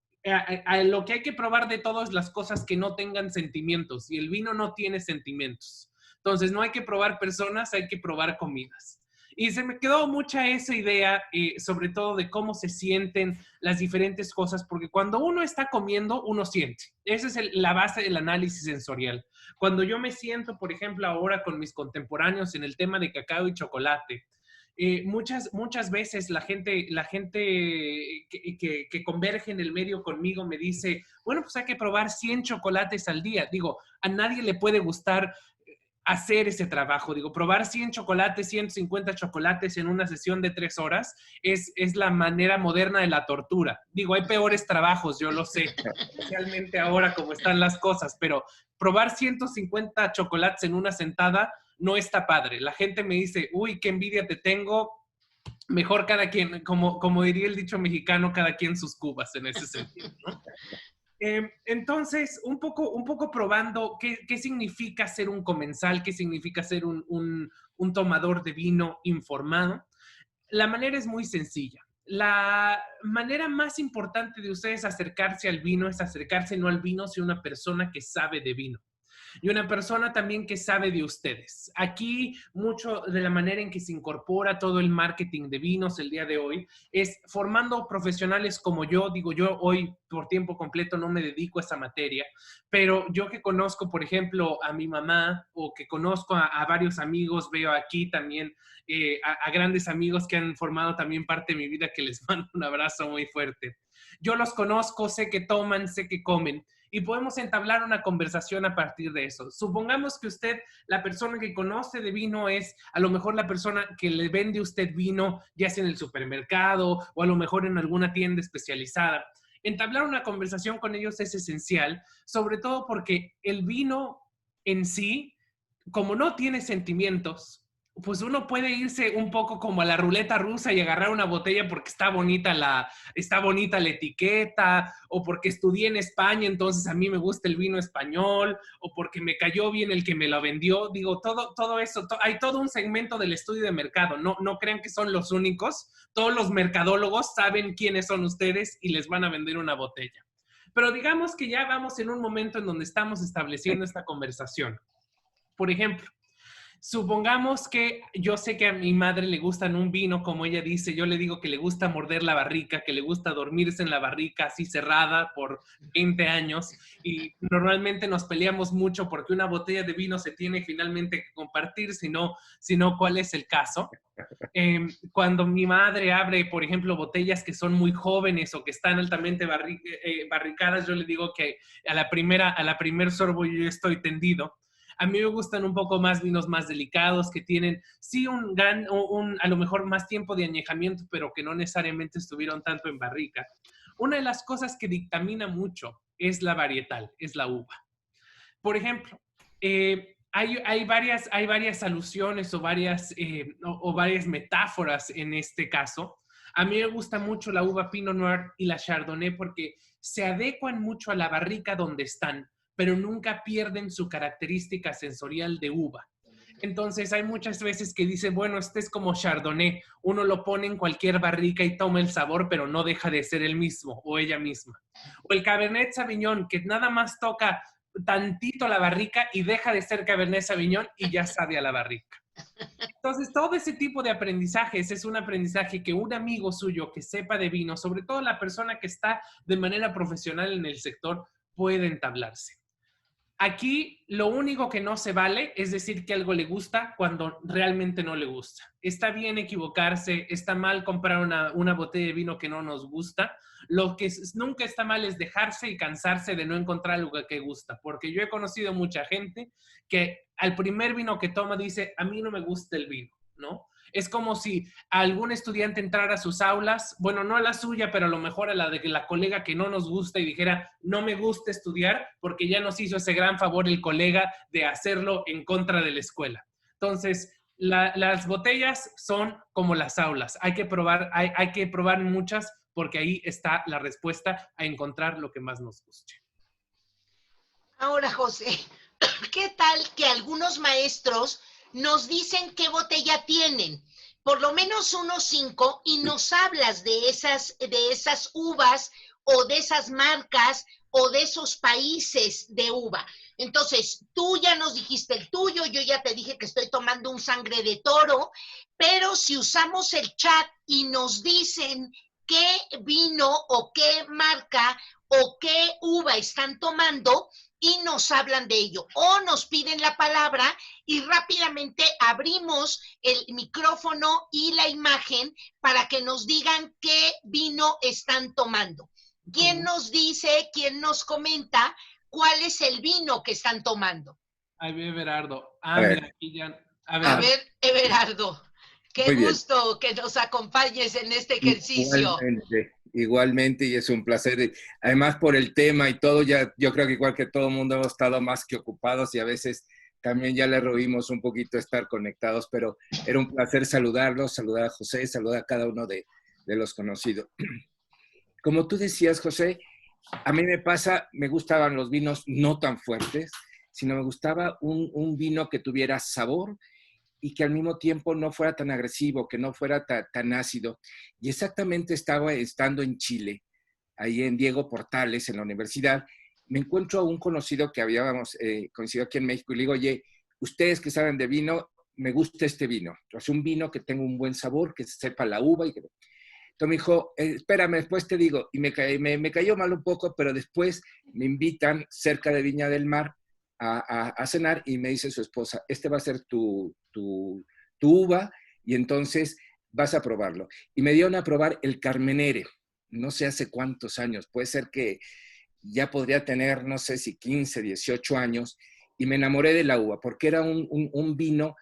Lo que hay que probar de todo es las cosas que no tengan sentimientos y el vino no tiene sentimientos. Entonces no hay que probar personas, hay que probar comidas. Y se me quedó mucha esa idea, sobre todo de cómo se sienten las diferentes cosas, porque cuando uno está comiendo, uno siente. Esa es la base del análisis sensorial. Cuando yo me siento, por ejemplo, ahora con mis contemporáneos en el tema de cacao y chocolate, Muchas veces la gente que converge en el medio conmigo me dice, bueno, pues hay que probar 100 chocolates al día. Digo, a nadie le puede gustar hacer ese trabajo. Digo, probar 100 chocolates, 150 chocolates en una sesión de 3 horas es la manera moderna de la tortura. Digo, hay peores trabajos, yo lo sé, especialmente ahora como están las cosas, pero probar 150 chocolates en una sentada no está padre. La gente me dice, uy, qué envidia te tengo. Mejor cada quien, como diría el dicho mexicano, cada quien sus cubas en ese sentido, ¿no? Entonces, un poco probando qué significa ser un comensal, qué significa ser un tomador de vino informado. La manera es muy sencilla. La manera más importante de ustedes acercarse al vino es acercarse no al vino, sino a una persona que sabe de vino. Y una persona también que sabe de ustedes. Aquí, mucho de la manera en que se incorpora todo el marketing de vinos el día de hoy es formando profesionales como yo. Digo, yo hoy por tiempo completo no me dedico a esa materia, pero yo que conozco, por ejemplo, a mi mamá o que conozco a varios amigos, veo aquí también a grandes amigos que han formado también parte de mi vida, que les mando un abrazo muy fuerte. Yo los conozco, sé que toman, sé que comen, y podemos entablar una conversación a partir de eso. Supongamos que usted, la persona que conoce de vino, es a lo mejor la persona que le vende a usted vino, ya sea en el supermercado o a lo mejor en alguna tienda especializada. Entablar una conversación con ellos es esencial, sobre todo porque el vino en sí, como no tiene sentimientos, pues uno puede irse un poco como a la ruleta rusa y agarrar una botella porque está bonita la etiqueta, o porque estudié en España, entonces a mí me gusta el vino español, o porque me cayó bien el que me lo vendió. Digo, todo eso, hay todo un segmento del estudio de mercado. No crean que son los únicos. Todos los mercadólogos saben quiénes son ustedes y les van a vender una botella. Pero digamos que ya vamos en un momento en donde estamos estableciendo esta conversación. Por ejemplo, supongamos que yo sé que a mi madre le gustan un vino, como ella dice, yo le digo que le gusta morder la barrica, que le gusta dormirse en la barrica así cerrada por 20 años, y normalmente nos peleamos mucho porque una botella de vino se tiene finalmente que compartir, si no, ¿cuál es el caso? Cuando mi madre abre, por ejemplo, botellas que son muy jóvenes o que están altamente barricadas, yo le digo que a la primer sorbo yo estoy tendido. A mí me gustan un poco más vinos más delicados, que tienen, sí, a lo mejor más tiempo de añejamiento, pero que no necesariamente estuvieron tanto en barrica. Una de las cosas que dictamina mucho es la varietal, es la uva. Por ejemplo, hay varias alusiones o varias metáforas en este caso. A mí me gusta mucho la uva Pinot Noir y la Chardonnay porque se adecuan mucho a la barrica donde están, pero nunca pierden su característica sensorial de uva. Entonces hay muchas veces que dicen, bueno, este es como Chardonnay, uno lo pone en cualquier barrica y toma el sabor, pero no deja de ser el mismo o ella misma. O el Cabernet Sauvignon, que nada más toca tantito la barrica y deja de ser Cabernet Sauvignon y ya sabe a la barrica. Entonces, todo ese tipo de aprendizajes es un aprendizaje que un amigo suyo que sepa de vino, sobre todo la persona que está de manera profesional en el sector, puede entablarse. Aquí lo único que no se vale es decir que algo le gusta cuando realmente no le gusta. Está bien equivocarse, está mal comprar una botella de vino que no nos gusta. Lo que nunca está mal es dejarse y cansarse de no encontrar algo que gusta, porque yo he conocido mucha gente que al primer vino que toma dice, a mí no me gusta el vino, ¿no? Es como si algún estudiante entrara a sus aulas, bueno, no a la suya, pero a lo mejor a la de la colega que no nos gusta y dijera, no me gusta estudiar porque ya nos hizo ese gran favor el colega de hacerlo en contra de la escuela. Entonces, las botellas son como las aulas. Hay que probar muchas porque ahí está la respuesta a encontrar lo que más nos guste. Ahora, José, ¿qué tal que algunos maestros nos dicen qué botella tienen? Por lo menos unos 5, y nos hablas de esas uvas o de esas marcas o de esos países de uva. Entonces, tú ya nos dijiste el tuyo, yo ya te dije que estoy tomando un Sangre de Toro, pero si usamos el chat y nos dicen qué vino o qué marca o qué uva están tomando, y nos hablan de ello, o nos piden la palabra y rápidamente abrimos el micrófono y la imagen para que nos digan qué vino están tomando. ¿Quién nos dice, quién nos comenta cuál es el vino que están tomando? Ahí ve Everardo. Mira, aquí ya. A ver, Everardo, qué Muy bien. gusto que nos acompañes en este ejercicio. Igualmente, y es un placer. Además, por el tema y todo, ya yo creo que igual que todo el mundo hemos estado más que ocupados y a veces también ya le roímos un poquito estar conectados, pero era un placer saludarlos, saludar a José, saludar a cada uno de los conocidos. Como tú decías, José, a mí me gustaban los vinos no tan fuertes, sino me gustaba un vino que tuviera sabor y que al mismo tiempo no fuera tan agresivo, que no fuera tan ácido. Y exactamente estaba estando en Chile, ahí en Diego Portales, en la universidad, me encuentro a un conocido que habíamos conocido aquí en México y le digo, oye, ustedes que saben de vino, me gusta este vino. Es un vino que tenga un buen sabor, que sepa la uva. Entonces me dijo, espérame, después te digo. Y me cayó mal un poco, pero después me invitan cerca de Viña del Mar a cenar y me dice su esposa, este va a ser tu uva y entonces vas a probarlo. Y me dieron a probar el Carmenere, no sé hace cuántos años, puede ser que ya podría tener, no sé si 15, 18 años, y me enamoré de la uva porque era un vino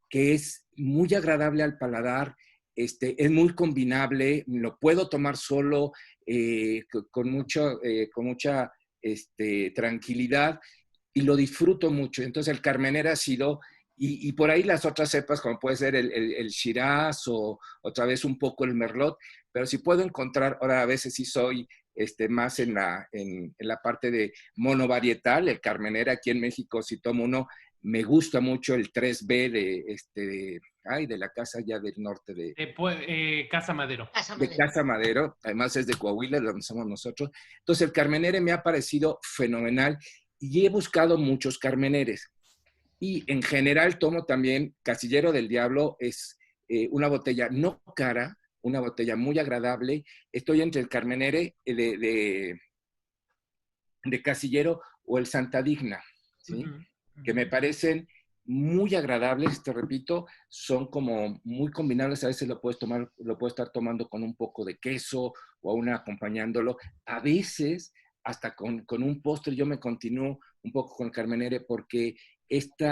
que es muy agradable al paladar, es muy combinable, lo puedo tomar solo con mucha tranquilidad y lo disfruto mucho. Entonces el Carmenere ha sido, y por ahí las otras cepas, como puede ser el Shiraz o otra vez un poco el Merlot, pero si puedo encontrar, ahora a veces sí soy más en la parte de monovarietal, el Carmenere aquí en México, si tomo uno, me gusta mucho el 3B de la casa ya del norte Casa Madero. de Casa Madero, además es de Coahuila, donde somos nosotros. Entonces el Carmenere me ha parecido fenomenal y he buscado muchos Carmeneres. Y en general tomo también Casillero del Diablo, es una botella no cara, una botella muy agradable. Estoy entre el Carmenere de Casillero o el Santa Digna, ¿sí? Que me parecen muy agradables, te repito, son como muy combinables, a veces lo puedes estar tomando con un poco de queso o aún acompañándolo, a veces hasta con un postre. Yo me continúo un poco con el Carmenere porque este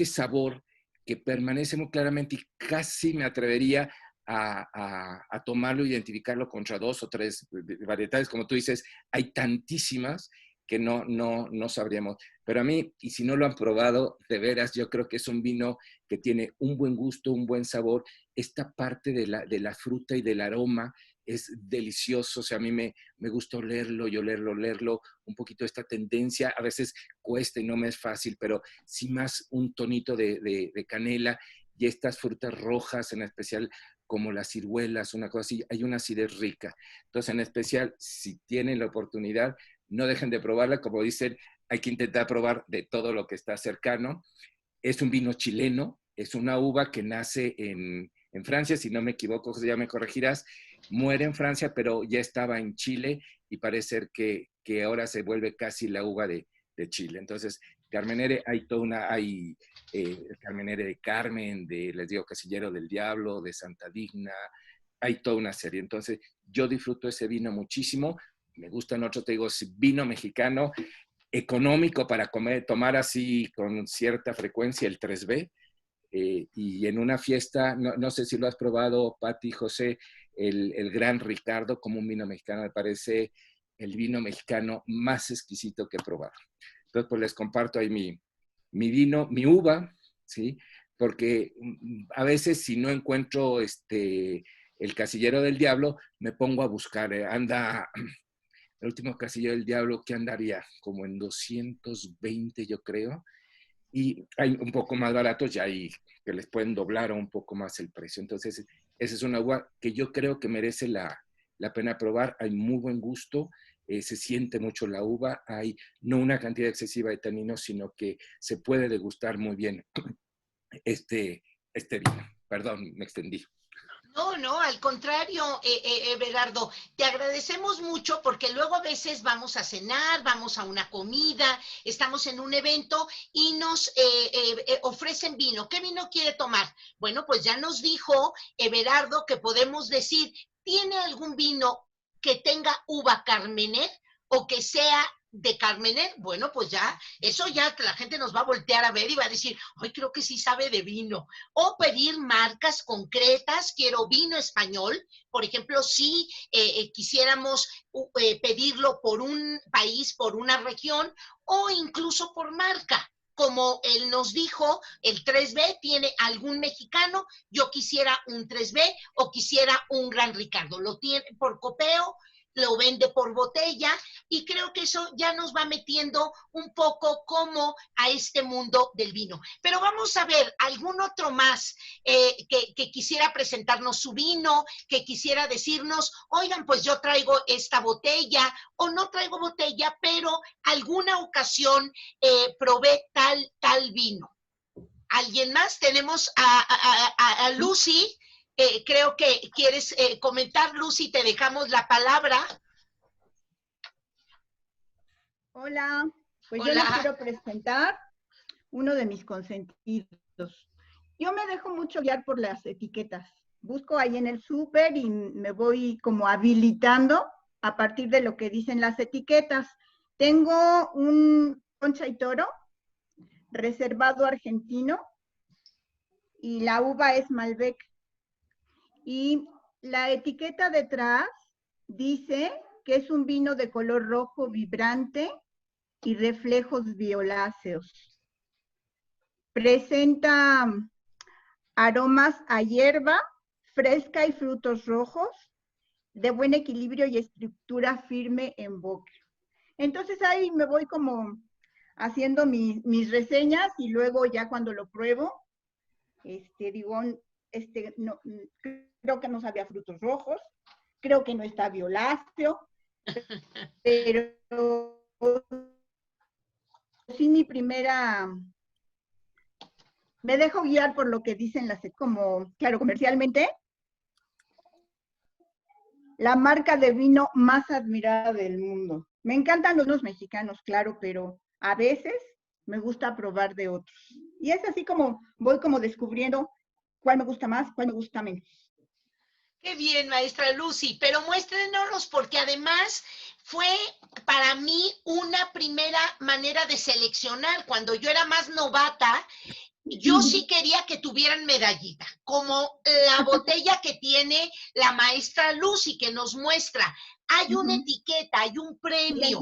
sabor que permanece muy claramente y casi me atrevería a tomarlo, identificarlo contra 2 o 3 variedades, como tú dices, hay tantísimas que no sabríamos. Pero a mí, y si no lo han probado, de veras, yo creo que es un vino que tiene un buen gusto, un buen sabor. Esta parte de la fruta y del aroma es delicioso. O sea, a mí me gusta olerlo y olerlo, un poquito esta tendencia. A veces cuesta y no me es fácil, pero sí más un tonito de canela y estas frutas rojas, en especial como las ciruelas, una cosa así, hay una acidez rica. Entonces, en especial, si tienen la oportunidad, no dejen de probarla. Como dicen, hay que intentar probar de todo lo que está cercano. Es un vino chileno, es una uva que nace en Francia, si no me equivoco, José, ya me corregirás, muere en Francia, pero ya estaba en Chile y parece ser que ahora se vuelve casi la uva de Chile. Entonces, Carmenere, hay Carmenere de Carmen, les digo, Casillero del Diablo, de Santa Digna, hay toda una serie. Entonces, yo disfruto ese vino muchísimo. Me gustan otros, te digo, vino mexicano, económico para tomar así con cierta frecuencia, el 3B. Y en una fiesta, no sé si lo has probado, Pati, José, el Gran Ricardo como un vino mexicano, me parece el vino mexicano más exquisito que he probado. Entonces, pues les comparto ahí mi vino, mi uva, ¿sí? Porque a veces si no encuentro el Casillero del Diablo, me pongo a buscar, el último Casillero del Diablo, que andaría como en 220, yo creo, y hay un poco más baratos, ya hay que les pueden doblar un poco más el precio. Entonces, esa es una uva que yo creo que merece la pena probar. Hay muy buen gusto, se siente mucho la uva, hay no una cantidad excesiva de taninos, sino que se puede degustar muy bien este vino. Perdón, me extendí. No, no, al contrario, Everardo, te agradecemos mucho porque luego a veces vamos a cenar, vamos a una comida, estamos en un evento y nos ofrecen vino. ¿Qué vino quiere tomar? Bueno, pues ya nos dijo Everardo que podemos decir, ¿tiene algún vino que tenga uva Carmener o que sea de Carmener? Bueno, pues ya, eso ya la gente nos va a voltear a ver y va a decir, ay, creo que sí sabe de vino. O pedir marcas concretas, quiero vino español, por ejemplo, si quisiéramos pedirlo por un país, por una región, o incluso por marca. Como él nos dijo, el 3B tiene algún mexicano, yo quisiera un 3B o quisiera un Gran Ricardo. Lo tiene por copeo, lo vende por botella y creo que eso ya nos va metiendo un poco como a este mundo del vino. Pero vamos a ver, algún otro más que quisiera presentarnos su vino, que quisiera decirnos, oigan, pues yo traigo esta botella o no traigo botella, pero alguna ocasión probé tal vino. ¿Alguien más? Tenemos a Lucy. Creo que quieres comentar, Lucy, te dejamos la palabra. Hola, pues yo Hola. les quiero presentar uno de mis consentidos. Yo me dejo mucho guiar por las etiquetas. Busco ahí en el súper y me voy como habilitando a partir de lo que dicen las etiquetas. Tengo un Concha y Toro reservado argentino y la uva es Malbec. Y la etiqueta detrás dice que es un vino de color rojo vibrante y reflejos violáceos. Presenta aromas a hierba fresca y frutos rojos, de buen equilibrio y estructura firme en boca. Entonces ahí me voy como haciendo mis reseñas y luego ya cuando lo pruebo, digo, no, creo que no sabía frutos rojos, creo que no está violáceo, pero sí mi primera, me dejo guiar por lo que dicen las, como, claro, comercialmente, la marca de vino más admirada del mundo. Me encantan los mexicanos, claro, pero a veces me gusta probar de otros. Y es así como voy como descubriendo cuál me gusta más, cuál me gusta menos. Qué bien, maestra Lucy, pero muéstrenos porque además fue para mí una primera manera de seleccionar. Cuando yo era más novata, yo sí quería que tuvieran medallita, como la botella que tiene la maestra Lucy que nos muestra. Hay una etiqueta, hay un premio.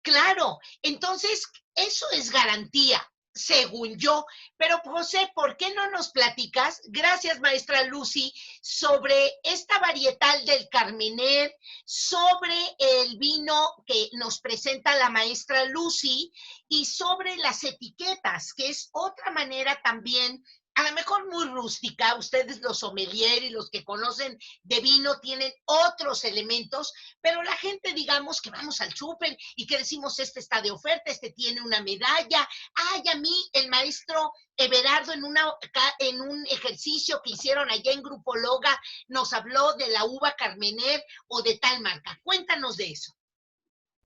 Claro, entonces eso es garantía, según yo. Pero José, ¿por qué no nos platicas, gracias maestra Lucy, sobre esta varietal del Carmener, sobre el vino que nos presenta la maestra Lucy y sobre las etiquetas, que es otra manera también, a lo mejor muy rústica? Ustedes los sommelier y los que conocen de vino tienen otros elementos, pero la gente, digamos, que vamos al súper y que decimos, este está de oferta, este tiene una medalla. Ay, a mí el maestro Everardo en un ejercicio que hicieron allá en Grupo Loga nos habló de la uva Carmener o de tal marca. Cuéntanos de eso.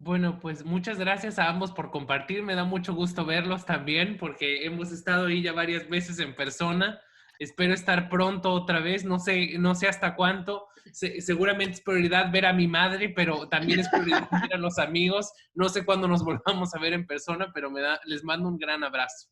Bueno, pues muchas gracias a ambos por compartir. Me da mucho gusto verlos también porque hemos estado ahí ya varias veces en persona. Espero estar pronto otra vez. No sé hasta cuánto. Seguramente es prioridad ver a mi madre, pero también es prioridad ver a los amigos. No sé cuándo nos volvamos a ver en persona, pero les mando un gran abrazo.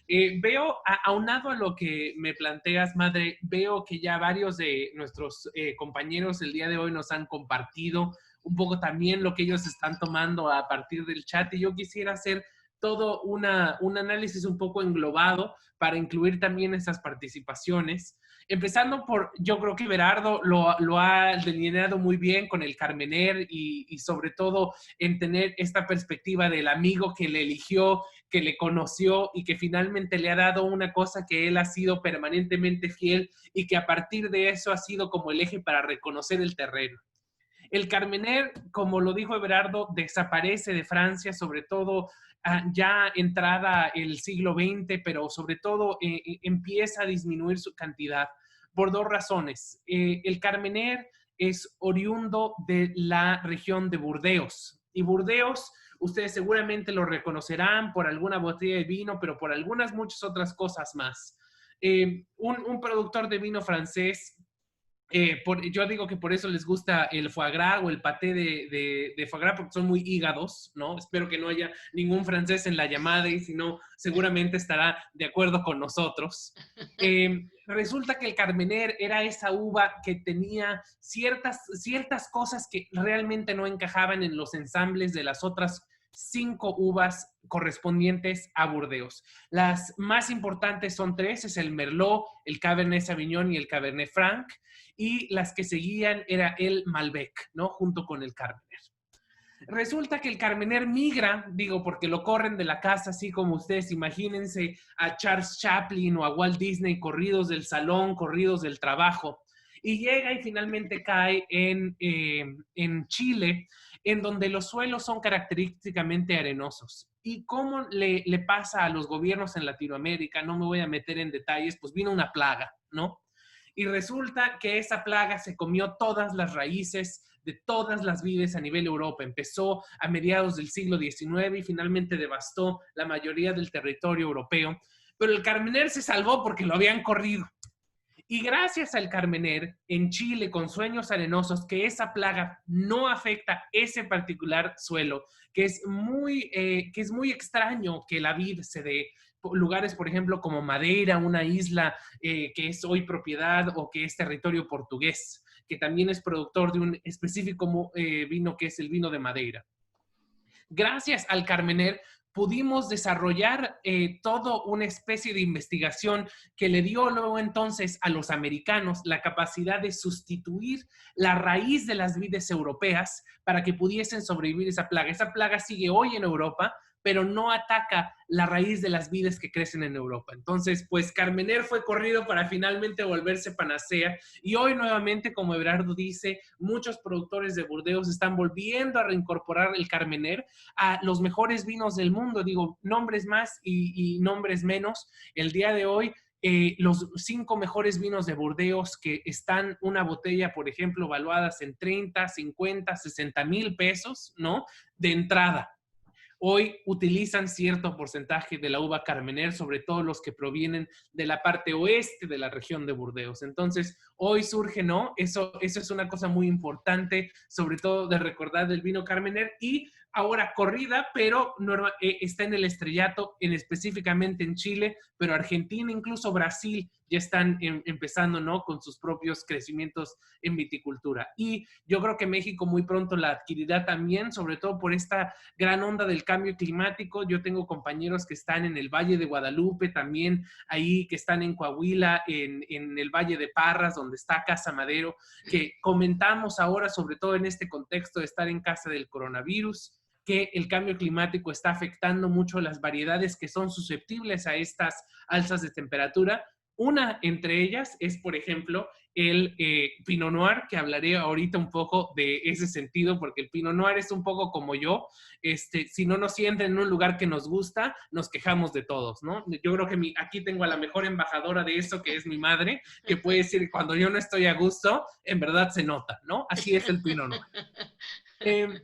Veo, aunado a lo que me planteas, madre, veo que ya varios de nuestros compañeros el día de hoy nos han compartido un poco también lo que ellos están tomando a partir del chat, y yo quisiera hacer todo un análisis un poco englobado para incluir también esas participaciones. Empezando por, yo creo que Everardo lo ha delineado muy bien con el Carmener y sobre todo en tener esta perspectiva del amigo que le eligió, que le conoció y que finalmente le ha dado una cosa que él ha sido permanentemente fiel y que a partir de eso ha sido como el eje para reconocer el terreno. El Carmener, como lo dijo Everardo, desaparece de Francia, sobre todo ya entrada el siglo XX, pero sobre todo empieza a disminuir su cantidad. por dos razones. El Carmener es oriundo de la región de Burdeos. Y Burdeos, ustedes seguramente lo reconocerán por alguna botella de vino, pero por algunas muchas otras cosas más. Un productor de vino francés, yo digo que por eso les gusta el foie gras o el paté de foie gras, porque son muy hígados, ¿no? Espero que no haya ningún francés en la llamada y si no, seguramente estará de acuerdo con nosotros. Resulta que el Carmener era esa uva que tenía ciertas cosas que realmente no encajaban en los ensambles de las otras 5 uvas correspondientes a Burdeos. Las más importantes son 3, es el Merlot, el Cabernet Sauvignon y el Cabernet Franc, y las que seguían era el Malbec, ¿no? Junto con el Carmener. Resulta que el Carmener migra, digo, porque lo corren de la casa, así como ustedes imagínense a Charles Chaplin o a Walt Disney, corridos del salón, corridos del trabajo, y llega y finalmente cae en Chile, en donde los suelos son característicamente arenosos. ¿Y cómo le pasa a los gobiernos en Latinoamérica? No me voy a meter en detalles, pues vino una plaga, ¿no? Y resulta que esa plaga se comió todas las raíces de todas las vides a nivel Europa. Empezó a mediados del siglo XIX y finalmente devastó la mayoría del territorio europeo. Pero el Carmener se salvó porque lo habían corrido. Y gracias al Carmener, en Chile, con suelos arenosos, que esa plaga no afecta ese particular suelo, que es muy extraño que la vid se dé. Lugares, por ejemplo, como Madeira, una isla que es hoy propiedad o que es territorio portugués, que también es productor de un específico vino que es el vino de Madeira. Gracias al Carmener pudimos desarrollar toda una especie de investigación que le dio luego entonces a los americanos la capacidad de sustituir la raíz de las vides europeas para que pudiesen sobrevivir esa plaga. Esa plaga sigue hoy en Europa, pero no ataca la raíz de las vides que crecen en Europa. Entonces, pues Carmener fue corrido para finalmente volverse panacea y hoy nuevamente, como Everardo dice, muchos productores de Burdeos están volviendo a reincorporar el Carmener a los mejores vinos del mundo. Digo, nombres más y nombres menos. El día de hoy, los 5 mejores vinos de Burdeos que están una botella, por ejemplo, valuadas en 30, 50, 60 mil pesos, ¿no? De entrada. Hoy utilizan cierto porcentaje de la uva Carmener, sobre todo los que provienen de la parte oeste de la región de Burdeos. Entonces, hoy surge, ¿no? Eso es una cosa muy importante, sobre todo de recordar del vino Carmener y ahora corrida, pero está en el estrellato, específicamente en Chile, pero Argentina, incluso Brasil, ya están empezando, ¿no? Con sus propios crecimientos en viticultura. Y yo creo que México muy pronto la adquirirá también, sobre todo por esta gran onda del cambio climático. Yo tengo compañeros que están en el Valle de Guadalupe, también ahí que están en Coahuila, en el Valle de Parras, donde está Casa Madero, que comentamos ahora, sobre todo en este contexto de estar en casa del coronavirus, que el cambio climático está afectando mucho las variedades que son susceptibles a estas alzas de temperatura. Una entre ellas es, por ejemplo, el Pinot Noir, que hablaré ahorita un poco de ese sentido, porque el Pinot Noir es un poco como yo. Si no nos sienten en un lugar que nos gusta, nos quejamos de todos, ¿no? Yo creo que aquí tengo a la mejor embajadora de eso, que es mi madre, que puede decir, cuando yo no estoy a gusto, en verdad se nota, ¿no? Así es el Pinot Noir.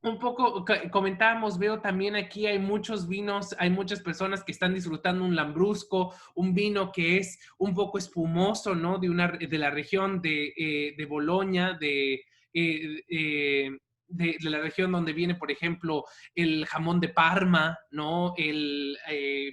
Un poco comentábamos, veo también aquí hay muchos vinos, hay muchas personas que están disfrutando un lambrusco, un vino que es un poco espumoso, ¿no? De la región de Boloña, de la región donde viene, por ejemplo, el jamón de Parma, ¿no? El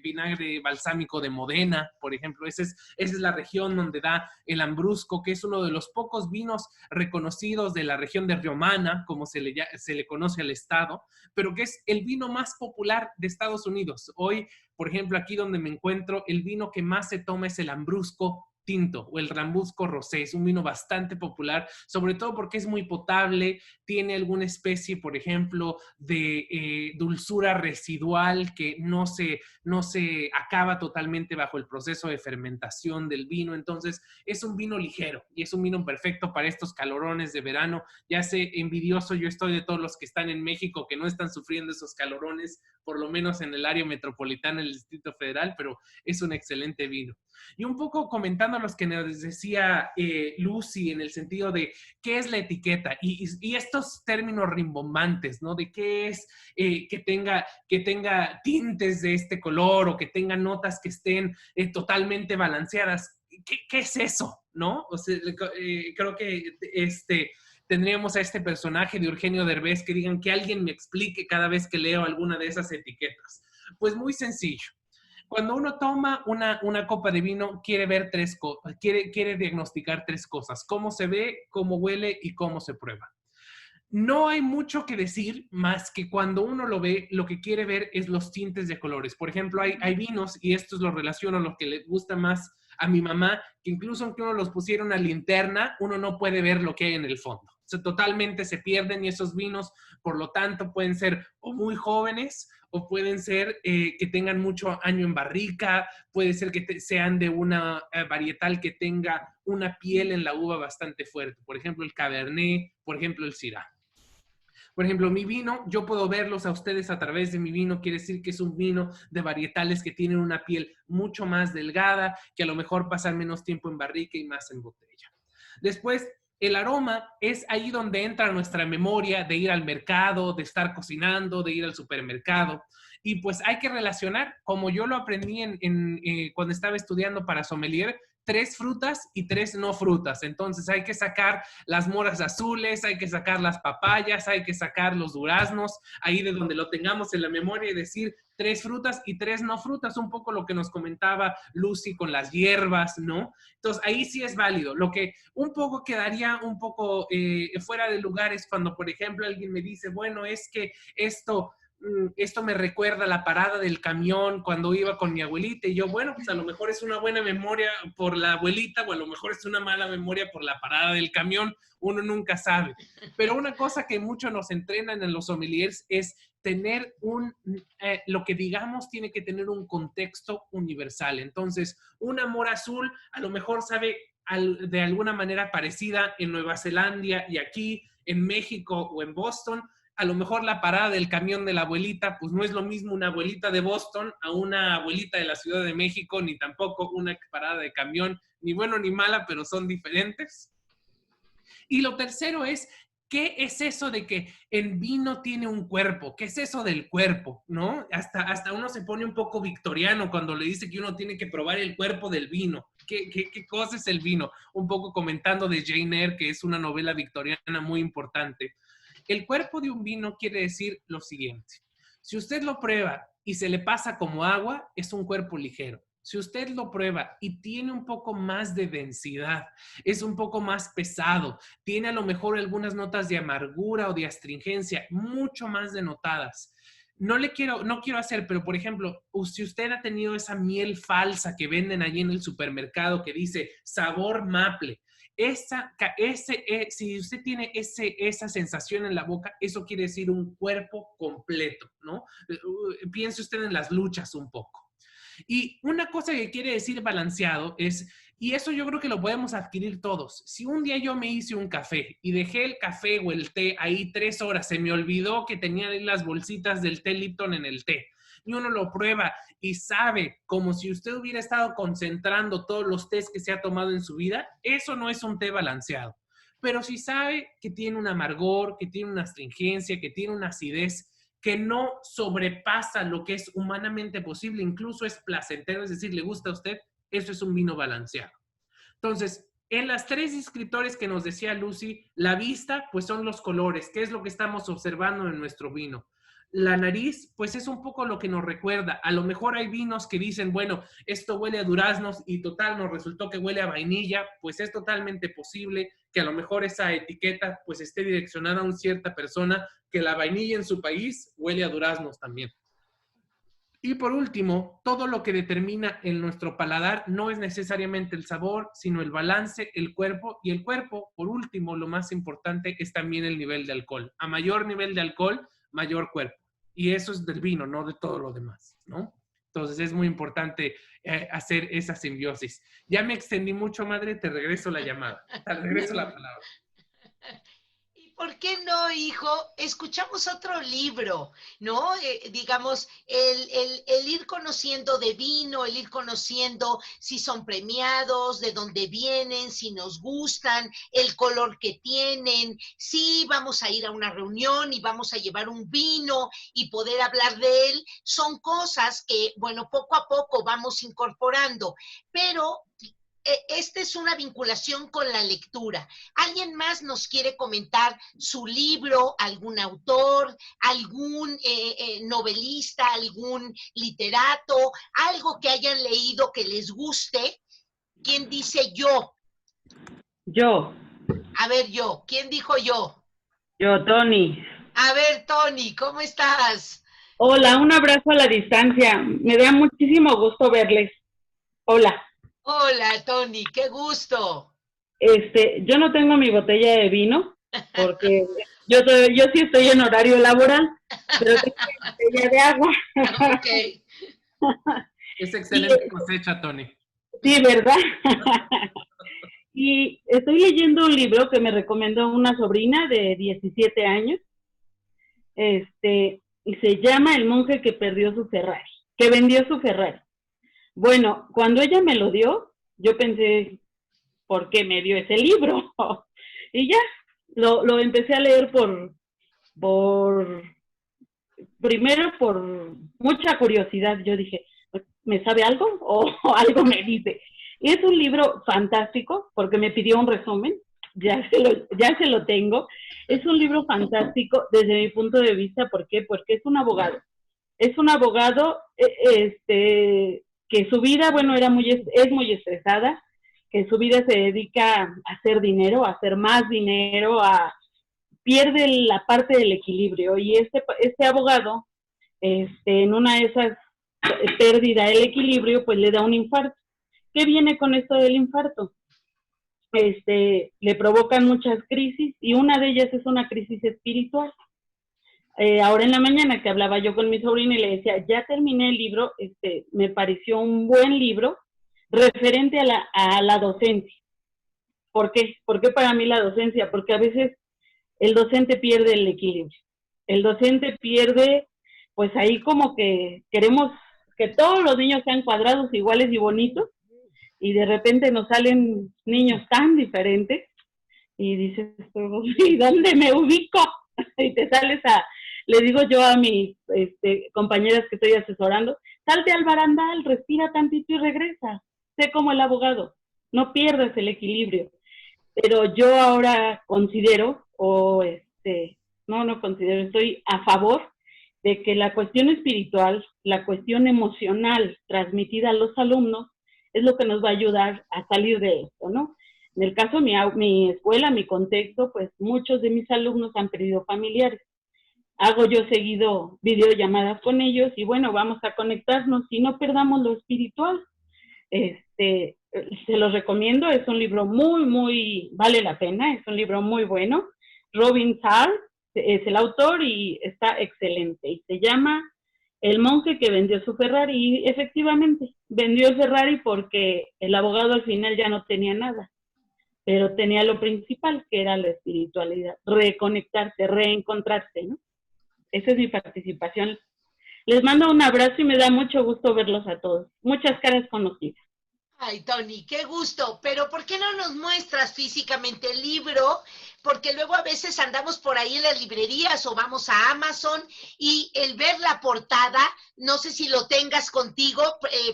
vinagre balsámico de Modena, por ejemplo. Esa es la región donde da el Lambrusco, que es uno de los pocos vinos reconocidos de la región de Riomana, como se le conoce al estado, pero que es el vino más popular de Estados Unidos. Hoy, por ejemplo, aquí donde me encuentro, el vino que más se toma es el Lambrusco tinto o el Lambrusco rosé. Es un vino bastante popular, sobre todo porque es muy potable, tiene alguna especie, por ejemplo, de dulzura residual que no se acaba totalmente bajo el proceso de fermentación del vino. Entonces, es un vino ligero y es un vino perfecto para estos calorones de verano. Ya sé, envidioso yo estoy de todos los que están en México que no están sufriendo esos calorones, por lo menos en el área metropolitana del Distrito Federal, pero es un excelente vino. Y un poco comentando los que nos decía Lucy en el sentido de qué es la etiqueta y estos términos rimbombantes, ¿no? De qué es que tenga tintes de este color o que tenga notas que estén totalmente balanceadas. ¿Qué es eso? ¿No? O sea, creo que tendríamos a este personaje de Eugenio Derbez que digan que alguien me explique cada vez que leo alguna de esas etiquetas. Pues muy sencillo. Cuando uno toma una copa de vino, quiere ver tres cosas, quiere diagnosticar tres cosas: cómo se ve, cómo huele y cómo se prueba. No hay mucho que decir más que cuando uno lo ve, lo que quiere ver es los tintes de colores. Por ejemplo, hay vinos, y estos lo relaciono a lo que le gusta más a mi mamá, que incluso aunque uno los pusiera una linterna, uno no puede ver lo que hay en el fondo. O sea, totalmente se pierden, y esos vinos, por lo tanto, pueden ser o muy jóvenes o pueden ser que tengan mucho año en barrica, puede ser que sean de una varietal que tenga una piel en la uva bastante fuerte. Por ejemplo, el Cabernet, por ejemplo, el Syrah. Por ejemplo, mi vino, yo puedo verlos a ustedes a través de mi vino, quiere decir que es un vino de varietales que tienen una piel mucho más delgada, que a lo mejor pasan menos tiempo en barrica y más en botella. Después, el aroma es ahí donde entra nuestra memoria de ir al mercado, de estar cocinando, de ir al supermercado. Y pues hay que relacionar, como yo lo aprendí cuando estaba estudiando para sommelier, 3 frutas y 3 no frutas. Entonces hay que sacar las moras azules, hay que sacar las papayas, hay que sacar los duraznos, ahí de donde lo tengamos en la memoria, y decir 3 frutas y 3 no frutas, un poco lo que nos comentaba Lucy con las hierbas, ¿no? Entonces ahí sí es válido. Lo que un poco quedaría un poco fuera de lugar es cuando, por ejemplo, alguien me dice, bueno, es que esto me recuerda a la parada del camión cuando iba con mi abuelita, y yo, bueno, pues a lo mejor es una buena memoria por la abuelita, o a lo mejor es una mala memoria por la parada del camión, uno nunca sabe. Pero una cosa que mucho nos entrenan en los sommeliers es tener lo que digamos tiene que tener un contexto universal. Entonces, un amor azul a lo mejor sabe de alguna manera parecida en Nueva Zelanda y aquí, en México o en Boston. A lo mejor la parada del camión de la abuelita, pues no es lo mismo una abuelita de Boston a una abuelita de la Ciudad de México, ni tampoco una parada de camión, ni bueno ni mala, pero son diferentes. Y lo tercero es, ¿qué es eso de que el vino tiene un cuerpo? ¿Qué es eso del cuerpo? ¿No? Hasta uno se pone un poco victoriano cuando le dice que uno tiene que probar el cuerpo del vino. ¿Qué cosa es el vino? Un poco comentando de Jane Eyre, que es una novela victoriana muy importante. El cuerpo de un vino quiere decir lo siguiente: si usted lo prueba y se le pasa como agua, es un cuerpo ligero. Si usted lo prueba y tiene un poco más de densidad, es un poco más pesado, tiene a lo mejor algunas notas de amargura o de astringencia mucho más denotadas. No quiero hacer, pero por ejemplo, si usted ha tenido esa miel falsa que venden allí en el supermercado que dice sabor maple, si usted tiene esa sensación en la boca, eso quiere decir un cuerpo completo, ¿no? Piense usted en las luchas un poco. Y una cosa que quiere decir balanceado es, y eso yo creo que lo podemos adquirir todos. Si un día yo me hice un café y dejé el café o el té ahí 3 horas, se me olvidó que tenía ahí las bolsitas del té Lipton en el té, y uno lo prueba y sabe como si usted hubiera estado concentrando todos los tés que se ha tomado en su vida, eso no es un té balanceado. Pero si sabe que tiene un amargor, que tiene una astringencia, que tiene una acidez, que no sobrepasa lo que es humanamente posible, incluso es placentero, es decir, le gusta a usted, eso es un vino balanceado. Entonces, en las 3 descriptores que nos decía Lucy, la vista, pues son los colores, ¿qué es lo que estamos observando en nuestro vino? La nariz, pues es un poco lo que nos recuerda. A lo mejor hay vinos que dicen, bueno, esto huele a duraznos y total nos resultó que huele a vainilla, pues es totalmente posible que a lo mejor esa etiqueta pues esté direccionada a una cierta persona, que la vainilla en su país huele a duraznos también. Y por último, todo lo que determina en nuestro paladar no es necesariamente el sabor, sino el balance, el cuerpo. Y el cuerpo, por último, lo más importante es también el nivel de alcohol. A mayor nivel de alcohol, mayor cuerpo. Y eso es del vino, no de todo lo demás, ¿no? Entonces es muy importante hacer esa simbiosis. Ya me extendí mucho, madre, te regreso la llamada. Te regreso la palabra. ¿Por qué no, hijo? Escuchamos otro libro, ¿no? Digamos, el ir conociendo de vino, el ir conociendo si son premiados, de dónde vienen, si nos gustan, el color que tienen, si vamos a ir a una reunión y vamos a llevar un vino y poder hablar de él, son cosas que, bueno, poco a poco vamos incorporando, pero esta es una vinculación con la lectura. ¿Alguien más nos quiere comentar su libro, algún autor, algún novelista, algún literato, algo que hayan leído que les guste? ¿Quién dice yo? Yo. A ver, yo. ¿Quién dijo yo? Yo, Tony. A ver, Tony, ¿cómo estás? Hola, un abrazo a la distancia. Me da muchísimo gusto verles. Hola. Hola, Tony, qué gusto. Yo no tengo mi botella de vino porque yo sí estoy en horario laboral, pero tengo mi botella de agua. Ok. Es excelente cosecha, Tony. Sí, ¿verdad? Y estoy leyendo un libro que me recomendó una sobrina de 17 años. Y se llama El monje que perdió su Ferrari, que vendió su Ferrari. Bueno, cuando ella me lo dio, yo pensé, ¿por qué me dio ese libro? Y ya, lo empecé a leer primero por mucha curiosidad. Yo dije, ¿me sabe algo? O algo me dice. Y es un libro fantástico, porque me pidió un resumen, ya se lo tengo. Es un libro fantástico desde mi punto de vista. ¿Por qué? Porque es un abogado. Es un abogado que su vida, bueno, es muy estresada, que su vida se dedica a hacer dinero, a hacer más dinero, pierde la parte del equilibrio. Y este abogado, en una de esas pérdida del equilibrio, pues le da un infarto. ¿Qué viene con esto del infarto? Le provocan muchas crisis y una de ellas es una crisis espiritual. Ahora en la mañana que hablaba yo con mi sobrina y le decía, ya terminé el libro, me pareció un buen libro referente a la docencia. ¿Por qué? ¿Por qué para mí la docencia? Porque a veces el docente pierde el equilibrio. El docente pierde, pues ahí como que queremos que todos los niños sean cuadrados, iguales y bonitos, y de repente nos salen niños tan diferentes, y dices, ¿y dónde me ubico? Y te sales le digo yo a mis compañeras que estoy asesorando, salte al barandal, respira tantito y regresa. Sé como el abogado, no pierdas el equilibrio. Pero yo ahora considero, no considero, estoy a favor de que la cuestión espiritual, la cuestión emocional transmitida a los alumnos es lo que nos va a ayudar a salir de esto, ¿no? En el caso de mi escuela, mi contexto, pues muchos de mis alumnos han perdido familiares. Hago yo seguido videollamadas con ellos y bueno, vamos a conectarnos y no perdamos lo espiritual. Se los recomiendo, es un libro vale la pena, es un libro muy bueno. Robin Sarr es el autor y está excelente. Y se llama El monje que vendió su Ferrari. Y efectivamente, vendió el Ferrari porque el abogado al final ya no tenía nada, pero tenía lo principal, que era la espiritualidad, reconectarse, reencontrarse, ¿no? Esa es mi participación. Les mando un abrazo y me da mucho gusto verlos a todos. Muchas caras conocidas. Ay, Tony, qué gusto. Pero ¿por qué no nos muestras físicamente el libro? Porque luego a veces andamos por ahí en las librerías o vamos a Amazon y el ver la portada, no sé si lo tengas contigo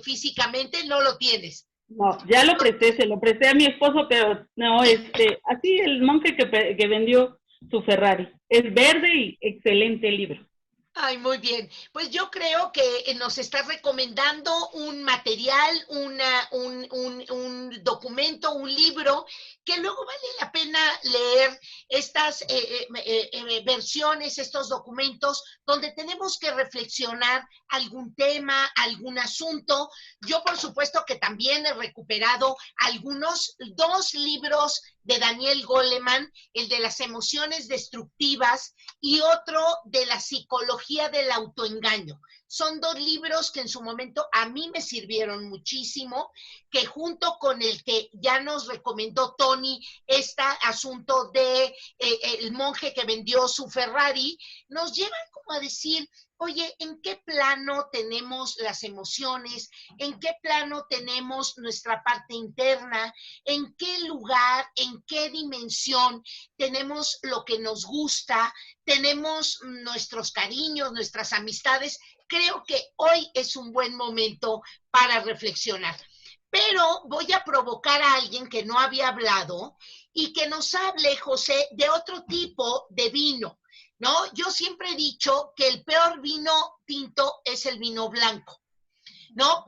físicamente, no lo tienes. No, ya lo presté, se lo presté a mi esposo, pero no, así el monje que vendió su Ferrari. Es verde y excelente libro. Ay, muy bien. Pues yo creo que nos estás recomendando un material, un documento, un libro, que luego vale la pena leer estas versiones, estos documentos, donde tenemos que reflexionar algún tema, algún asunto. Yo, por supuesto, que también he recuperado dos libros de Daniel Goleman, el de las emociones destructivas y otro de la psicología del autoengaño. Son dos libros que en su momento a mí me sirvieron muchísimo, que junto con el que ya nos recomendó Tony, este asunto de el monje que vendió su Ferrari, nos llevan como a decir, oye, ¿en qué plano tenemos las emociones? ¿En qué plano tenemos nuestra parte interna? ¿En qué lugar, en qué dimensión tenemos lo que nos gusta? ¿Tenemos nuestros cariños, nuestras amistades? Creo que hoy es un buen momento para reflexionar. Pero voy a provocar a alguien que no había hablado y que nos hable, José, de otro tipo de vino, ¿no? Yo siempre he dicho que el peor vino tinto es el vino blanco, ¿no?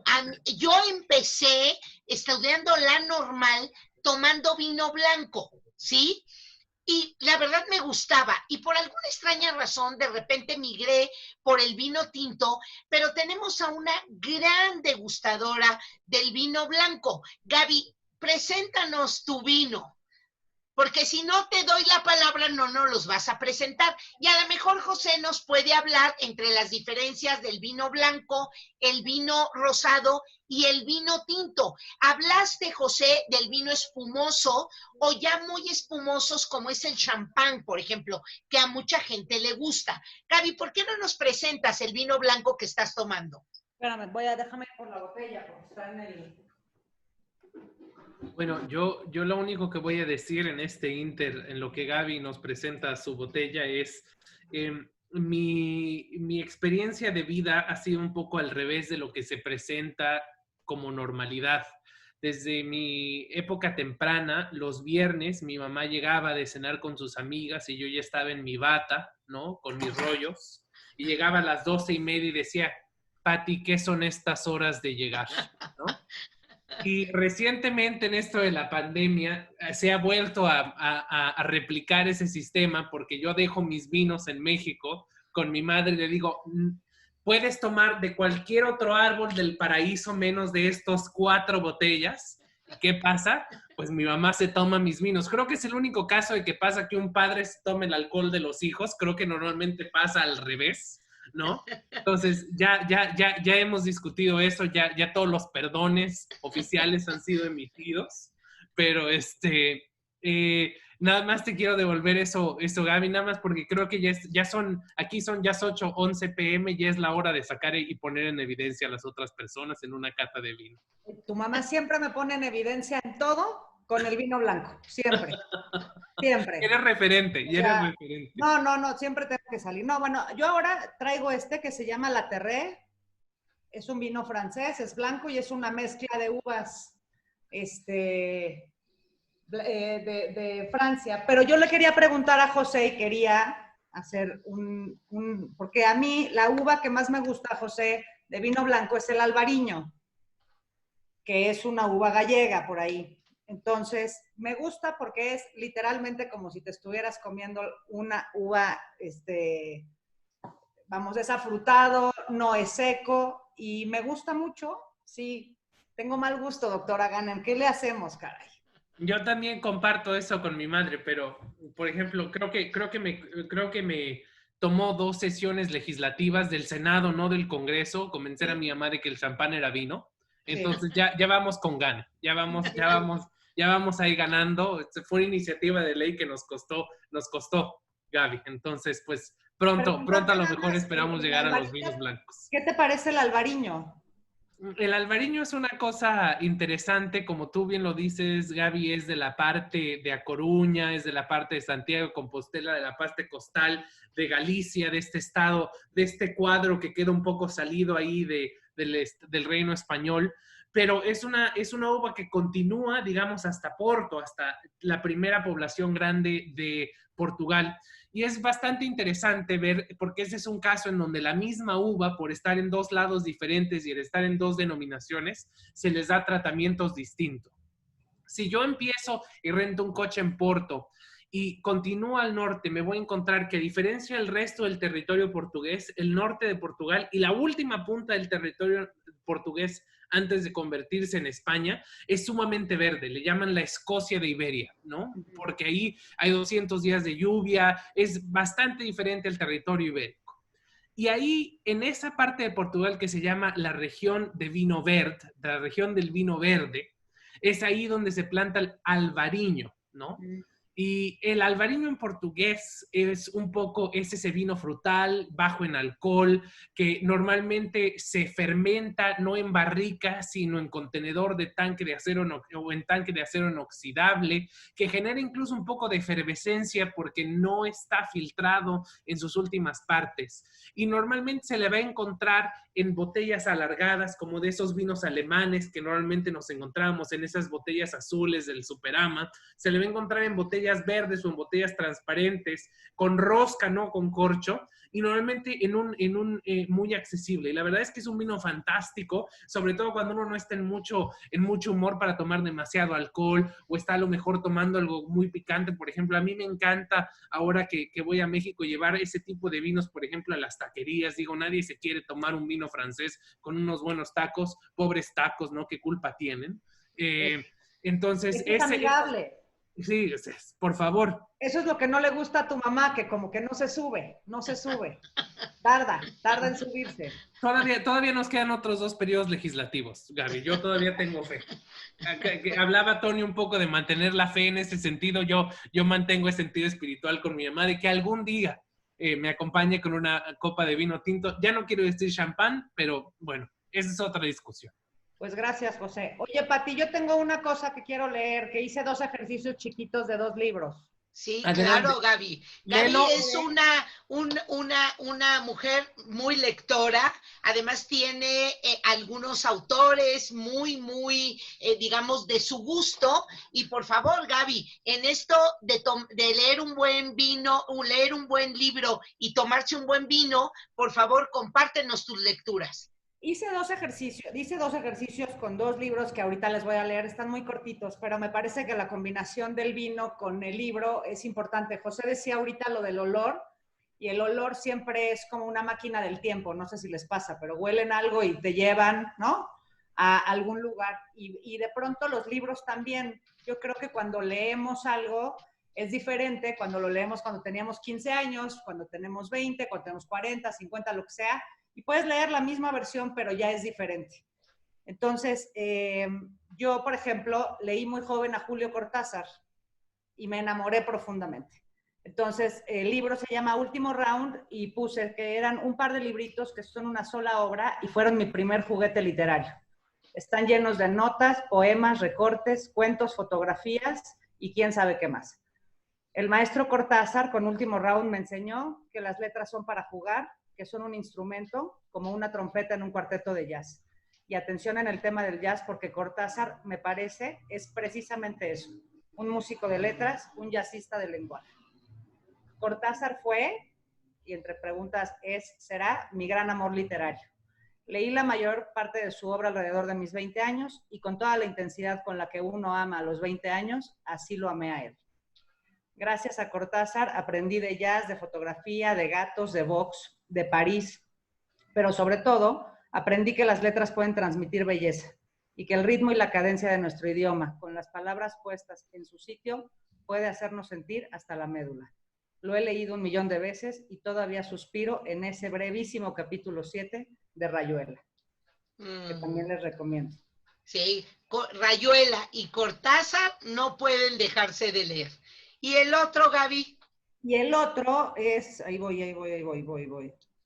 Yo empecé estudiando la normal tomando vino blanco, ¿sí? Y la verdad me gustaba, y por alguna extraña razón de repente migré por el vino tinto, pero tenemos a una gran degustadora del vino blanco. Gaby, preséntanos tu vino, porque si no te doy la palabra no nos los vas a presentar. Y a lo mejor José nos puede hablar entre las diferencias del vino blanco, el vino rosado y el vino tinto. Hablaste, José, del vino espumoso o ya muy espumosos como es el champán, por ejemplo, que a mucha gente le gusta. Gaby, ¿por qué no nos presentas el vino blanco que estás tomando? Espérame, déjame ir por la botella porque está en el... Bueno, yo lo único que voy a decir en este inter, en lo que Gaby nos presenta su botella, es mi experiencia de vida ha sido un poco al revés de lo que se presenta como normalidad. Desde mi época temprana, los viernes, mi mamá llegaba de cenar con sus amigas y yo ya estaba en mi bata, ¿no? Con mis rollos. Y llegaba a las 12:30 y decía, Pati, ¿qué son estas horas de llegar? ¿No? Y recientemente en esto de la pandemia se ha vuelto a replicar ese sistema porque yo dejo mis vinos en México con mi madre y le digo, puedes tomar de cualquier otro árbol del paraíso menos de estos 4 botellas. ¿Qué pasa? Pues mi mamá se toma mis vinos. Creo que es el único caso de que pasa que un padre se tome el alcohol de los hijos. Creo que normalmente pasa al revés, ¿no? Entonces, ya hemos discutido eso, ya todos los perdones oficiales han sido emitidos, pero nada más te quiero devolver eso, Gaby, nada más porque creo que aquí son ya 8:11 p.m., ya es la hora de sacar y poner en evidencia a las otras personas en una cata de vino. Tu mamá siempre me pone en evidencia en todo con el vino blanco, siempre. Siempre. Eres referente, y eres referente. No, siempre tengo que salir. No, bueno, yo ahora traigo que se llama La Terré. Es un vino francés, es blanco y es una mezcla de uvas de Francia. Pero yo le quería preguntar a José y quería hacer porque a mí la uva que más me gusta, José, de vino blanco es el albariño, que es una uva gallega por ahí. Entonces, me gusta porque es literalmente como si te estuvieras comiendo una uva, es afrutado, no es seco y me gusta mucho. Sí, tengo mal gusto, doctora Ganem. ¿Qué le hacemos, caray? Yo también comparto eso con mi madre, pero, por ejemplo, creo que me tomó 2 sesiones legislativas del Senado, no del Congreso, convencer a mi mamá de que el champán era vino. Entonces, ya vamos con gana. Ya vamos a ir ganando. Fue una iniciativa de ley que nos costó, Gaby. Entonces, pues, pronto a lo mejor esperamos llegar a los vinos blancos. ¿Qué te parece el albariño? El albariño es una cosa interesante, como tú bien lo dices, Gaby, es de la parte de A Coruña, es de la parte de Santiago de Compostela, de la parte costal de Galicia, de este estado, de este cuadro que queda un poco salido ahí del reino español, pero es una uva que continúa, digamos, hasta Porto, hasta la primera población grande de Portugal. Y es bastante interesante ver, porque ese es un caso en donde la misma uva, por estar en 2 lados diferentes y el estar en 2 denominaciones, se les da tratamientos distintos. Si yo empiezo y rento un coche en Porto y continúo al norte, me voy a encontrar que a diferencia del resto del territorio portugués, el norte de Portugal y la última punta del territorio portugués antes de convertirse en España, es sumamente verde. Le llaman la Escocia de Iberia, ¿no? Porque ahí hay 200 días de lluvia, es bastante diferente el territorio ibérico. Y ahí, en esa parte de Portugal que se llama la región de vino verde, la región del vino verde, es ahí donde se planta el albariño, ¿no? Y el albariño en portugués es un poco, es ese vino frutal, bajo en alcohol, que normalmente se fermenta no en barrica, sino en contenedor de tanque de acero o en tanque de acero inoxidable, que genera incluso un poco de efervescencia porque no está filtrado en sus últimas partes. Y normalmente se le va a encontrar en botellas alargadas, como de esos vinos alemanes que normalmente nos encontramos en esas botellas azules del Superama. Se le va a encontrar en botellas verdes o en botellas transparentes, con rosca, no con corcho, y normalmente en un muy accesible. Y la verdad es que es un vino fantástico, sobre todo cuando uno no está en mucho humor para tomar demasiado alcohol o está a lo mejor tomando algo muy picante. Por ejemplo, a mí me encanta ahora que voy a México llevar ese tipo de vinos, por ejemplo, a las taquerías. Digo, nadie se quiere tomar un vino francés con unos buenos tacos, pobres tacos, ¿no? ¿Qué culpa tienen? Entonces, es amigable. Sí, por favor. Eso es lo que no le gusta a tu mamá, que como que no se sube. Tarda en subirse. Todavía nos quedan otros 2 periodos legislativos, Gaby. Yo todavía tengo fe. Hablaba Tony un poco de mantener la fe en ese sentido. Yo mantengo ese sentido espiritual con mi mamá de que algún día me acompañe con una copa de vino tinto. Ya no quiero decir champán, pero bueno, esa es otra discusión. Pues gracias, José. Oye, Pati, yo tengo una cosa que quiero leer, que hice 2 ejercicios chiquitos de 2 libros. Sí, Adelante. claro, Gaby. Gaby es una mujer muy lectora, además tiene algunos autores muy, digamos, de su gusto, y por favor, Gaby, en esto de leer un buen vino, leer un buen libro y tomarse un buen vino, por favor, compártenos tus lecturas. Hice 2 ejercicios con 2 libros que ahorita les voy a leer, están muy cortitos, pero me parece que la combinación del vino con el libro es importante. José decía ahorita lo del olor, y el olor siempre es como una máquina del tiempo, no sé si les pasa, pero huelen algo y te llevan, ¿no?, a algún lugar. Y de pronto los libros también. Yo creo que cuando leemos algo es diferente cuando lo leemos cuando teníamos 15 años, cuando tenemos 20, cuando tenemos 40, 50, lo que sea, y puedes leer la misma versión, pero ya es diferente. Entonces, yo, por ejemplo, leí muy joven a Julio Cortázar y me enamoré profundamente. Entonces, el libro se llama Último Round y puse que eran un par de libritos que son una sola obra y fueron mi primer juguete literario. Están llenos de notas, poemas, recortes, cuentos, fotografías y quién sabe qué más. El maestro Cortázar, con Último Round, me enseñó que las letras son para jugar, que son un instrumento, como una trompeta en un cuarteto de jazz. Y atención en el tema del jazz, porque Cortázar, me parece, es precisamente eso, un músico de letras, un jazzista del lenguaje. Cortázar fue, y entre preguntas será, mi gran amor literario. Leí la mayor parte de su obra alrededor de mis 20 años, y con toda la intensidad con la que uno ama a los 20 años, así lo amé a él. Gracias a Cortázar aprendí de jazz, de fotografía, de gatos, de box, de París, pero sobre todo aprendí que las letras pueden transmitir belleza y que el ritmo y la cadencia de nuestro idioma, con las palabras puestas en su sitio, puede hacernos sentir hasta la médula. Lo he leído 1,000,000 de veces y todavía suspiro en ese brevísimo capítulo 7 de Rayuela, que también les recomiendo. Sí, Rayuela y Cortázar no pueden dejarse de leer. ¿Y el otro, Gaby? Y el otro es, ahí voy,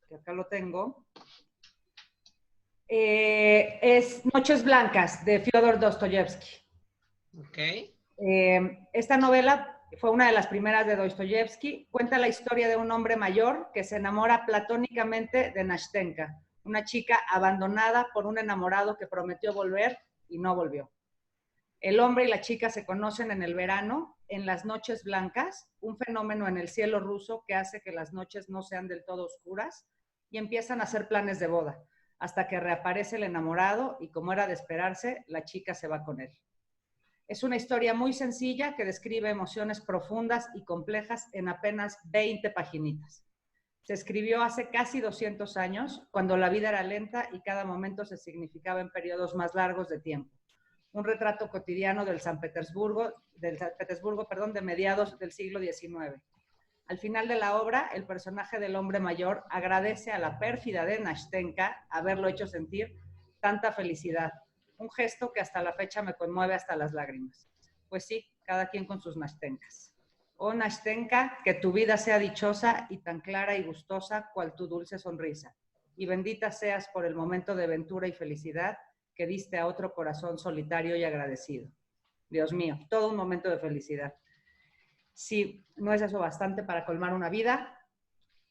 que acá lo tengo, es Noches Blancas, de Fyodor Dostoyevsky. Ok. Esta novela fue una de las primeras de Dostoyevsky. Cuenta la historia de un hombre mayor que se enamora platónicamente de Nashtenka, una chica abandonada por un enamorado que prometió volver y no volvió. El hombre y la chica se conocen en el verano, en las noches blancas, un fenómeno en el cielo ruso que hace que las noches no sean del todo oscuras, y empiezan a hacer planes de boda, hasta que reaparece el enamorado y, como era de esperarse, la chica se va con él. Es una historia muy sencilla que describe emociones profundas y complejas en apenas 20 paginitas. Se escribió hace casi 200 años, cuando la vida era lenta y cada momento se significaba en periodos más largos de tiempo. Un retrato cotidiano del San Petersburgo, de mediados del siglo XIX. Al final de la obra, el personaje del hombre mayor agradece a la pérfida de Nastenka haberlo hecho sentir tanta felicidad. Un gesto que hasta la fecha me conmueve hasta las lágrimas. Pues sí, cada quien con sus Nastenkas. Oh Nastenka, que tu vida sea dichosa y tan clara y gustosa cual tu dulce sonrisa. Y bendita seas por el momento de ventura y felicidad que diste a otro corazón solitario y agradecido. Dios mío, todo un momento de felicidad. Si no es eso bastante para colmar una vida,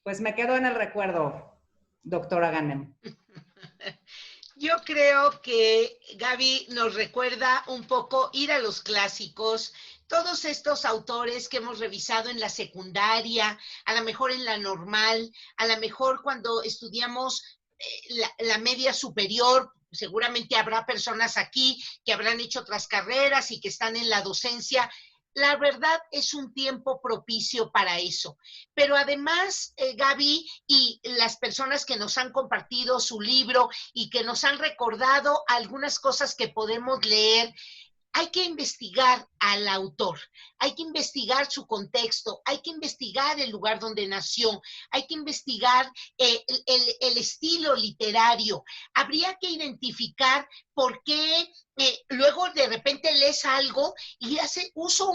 pues me quedo en el recuerdo, doctora Ganem. Yo creo que Gaby nos recuerda un poco ir a los clásicos, todos estos autores que hemos revisado en la secundaria, a lo mejor en la normal, a lo mejor cuando estudiamos la media superior. Seguramente habrá personas aquí que habrán hecho otras carreras y que están en la docencia. La verdad es un tiempo propicio para eso. Pero además, Gaby y las personas que nos han compartido su libro y que nos han recordado algunas cosas que podemos leer, hay que investigar al autor, hay que investigar su contexto, hay que investigar el lugar donde nació, hay que investigar el estilo literario. Habría que identificar por qué luego de repente lees algo y usan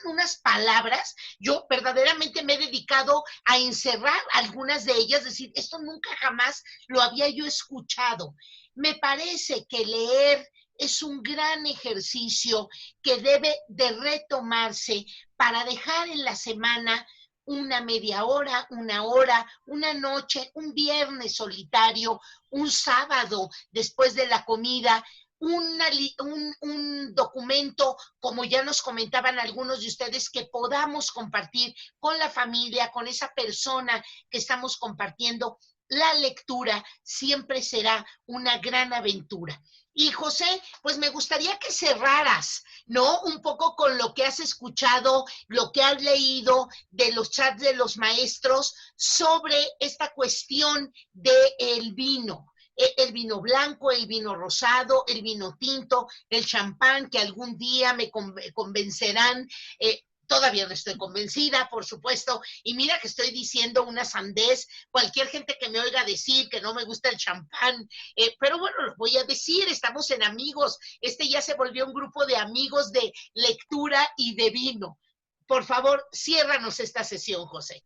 unas palabras. Yo verdaderamente me he dedicado a encerrar algunas de ellas, decir, esto nunca jamás lo había yo escuchado. Me parece que leer es un gran ejercicio que debe de retomarse para dejar en la semana una media hora, una noche, un viernes solitario, un sábado después de la comida, un documento, como ya nos comentaban algunos de ustedes, que podamos compartir con la familia, con esa persona que estamos compartiendo. La lectura siempre será una gran aventura. Y José, pues me gustaría que cerraras, ¿no? Un poco con lo que has escuchado, lo que has leído de los chats de los maestros sobre esta cuestión del vino. El vino blanco, el vino rosado, el vino tinto, el champán, que algún día me convencerán. Todavía no estoy convencida, por supuesto, y mira que estoy diciendo una sandez. Cualquier gente que me oiga decir que no me gusta el champán, pero bueno, lo voy a decir, estamos en amigos. Ya se volvió un grupo de amigos de lectura y de vino. Por favor, ciérranos esta sesión, José.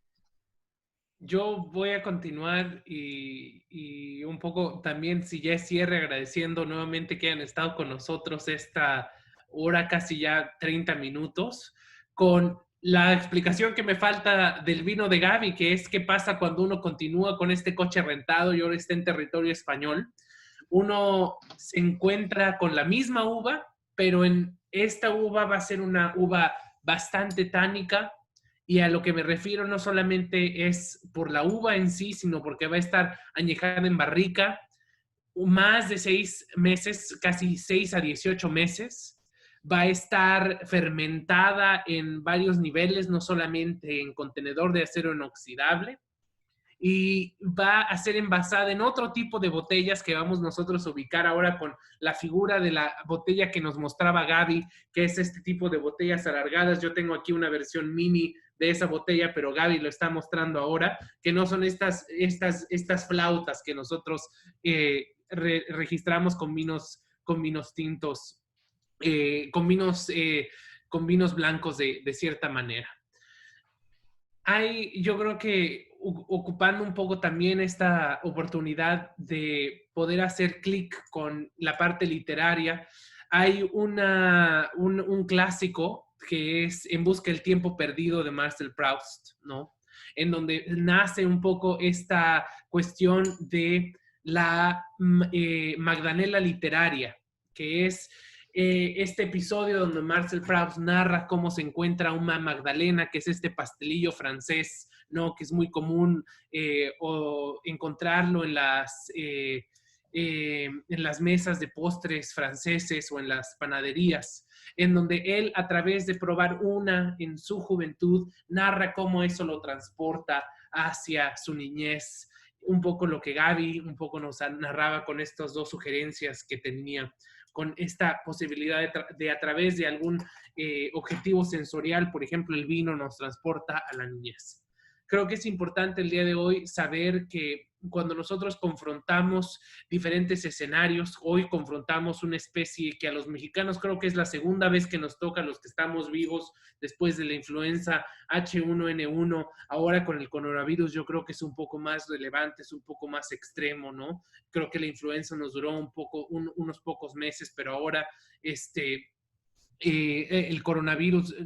Yo voy a continuar y un poco también, si ya es cierre, agradeciendo nuevamente que hayan estado con nosotros esta hora, casi ya 30 minutos, con la explicación que me falta del vino de Gaby, que es qué pasa cuando uno continúa con este coche rentado y ahora está en territorio español. Uno se encuentra con la misma uva, pero en esta uva va a ser una uva bastante tánica, y a lo que me refiero no solamente es por la uva en sí, sino porque va a estar añejada en barrica más de 6 meses, casi 6 a 18 meses. Va a estar fermentada en varios niveles, no solamente en contenedor de acero inoxidable, y va a ser envasada en otro tipo de botellas que vamos nosotros a ubicar ahora con la figura de la botella que nos mostraba Gaby, que es este tipo de botellas alargadas. Yo tengo aquí una versión mini de esa botella, pero Gaby lo está mostrando ahora, que no son estas flautas que nosotros registramos con vinos tintos, con vinos blancos de cierta manera. Yo creo que ocupando un poco también esta oportunidad de poder hacer clic con la parte literaria, hay un clásico que es En busca del tiempo perdido de Marcel Proust, ¿no? En donde nace un poco esta cuestión de la Magdalena literaria, que es este episodio donde Marcel Proust narra cómo se encuentra una Magdalena, que es este pastelillo francés, ¿no? Que es muy común o encontrarlo en las mesas de postres franceses o en las panaderías, en donde él, a través de probar una en su juventud, narra cómo eso lo transporta hacia su niñez. Un poco lo que Gaby un poco nos narraba con estas dos sugerencias que tenía con esta posibilidad de a través de algún objetivo sensorial, por ejemplo, el vino nos transporta a la niñez. Creo que es importante el día de hoy saber que cuando nosotros confrontamos diferentes escenarios, hoy confrontamos una especie que a los mexicanos creo que es la segunda vez que nos toca a los que estamos vivos después de la influenza H1N1, ahora con el coronavirus yo creo que es un poco más relevante, es un poco más extremo, ¿no? Creo que la influenza nos duró unos pocos meses, pero ahora el coronavirus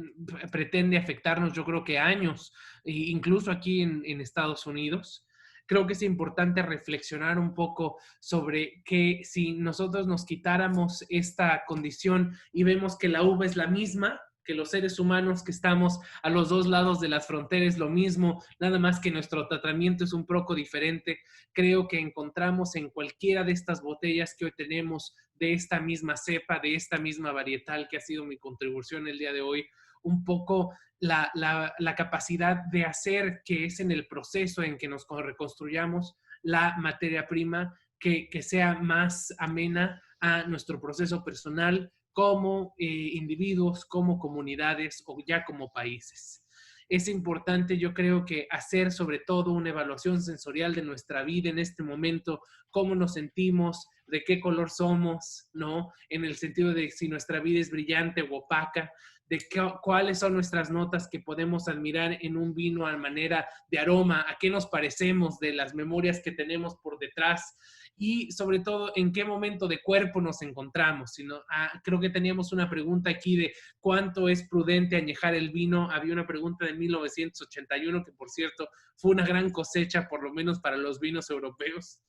pretende afectarnos, yo creo que años, incluso aquí en Estados Unidos. Creo que es importante reflexionar un poco sobre que si nosotros nos quitáramos esta condición y vemos que la uva es la misma, que los seres humanos que estamos a los dos lados de las fronteras lo mismo, nada más que nuestro tratamiento es un poco diferente, creo que encontramos en cualquiera de estas botellas que hoy tenemos de esta misma cepa, de esta misma varietal que ha sido mi contribución el día de hoy, un poco la capacidad de hacer que es en el proceso en que nos reconstruyamos la materia prima que sea más amena a nuestro proceso personal como individuos, como comunidades o ya como países. Es importante, yo creo que hacer sobre todo una evaluación sensorial de nuestra vida en este momento, cómo nos sentimos, de qué color somos, ¿no? En el sentido de si nuestra vida es brillante o opaca, de cuáles son nuestras notas que podemos admirar en un vino a manera de aroma, a qué nos parecemos, de las memorias que tenemos por detrás y sobre todo en qué momento de cuerpo nos encontramos. Creo que teníamos una pregunta aquí de cuánto es prudente añejar el vino. Había una pregunta de 1981 que por cierto fue una gran cosecha por lo menos para los vinos europeos.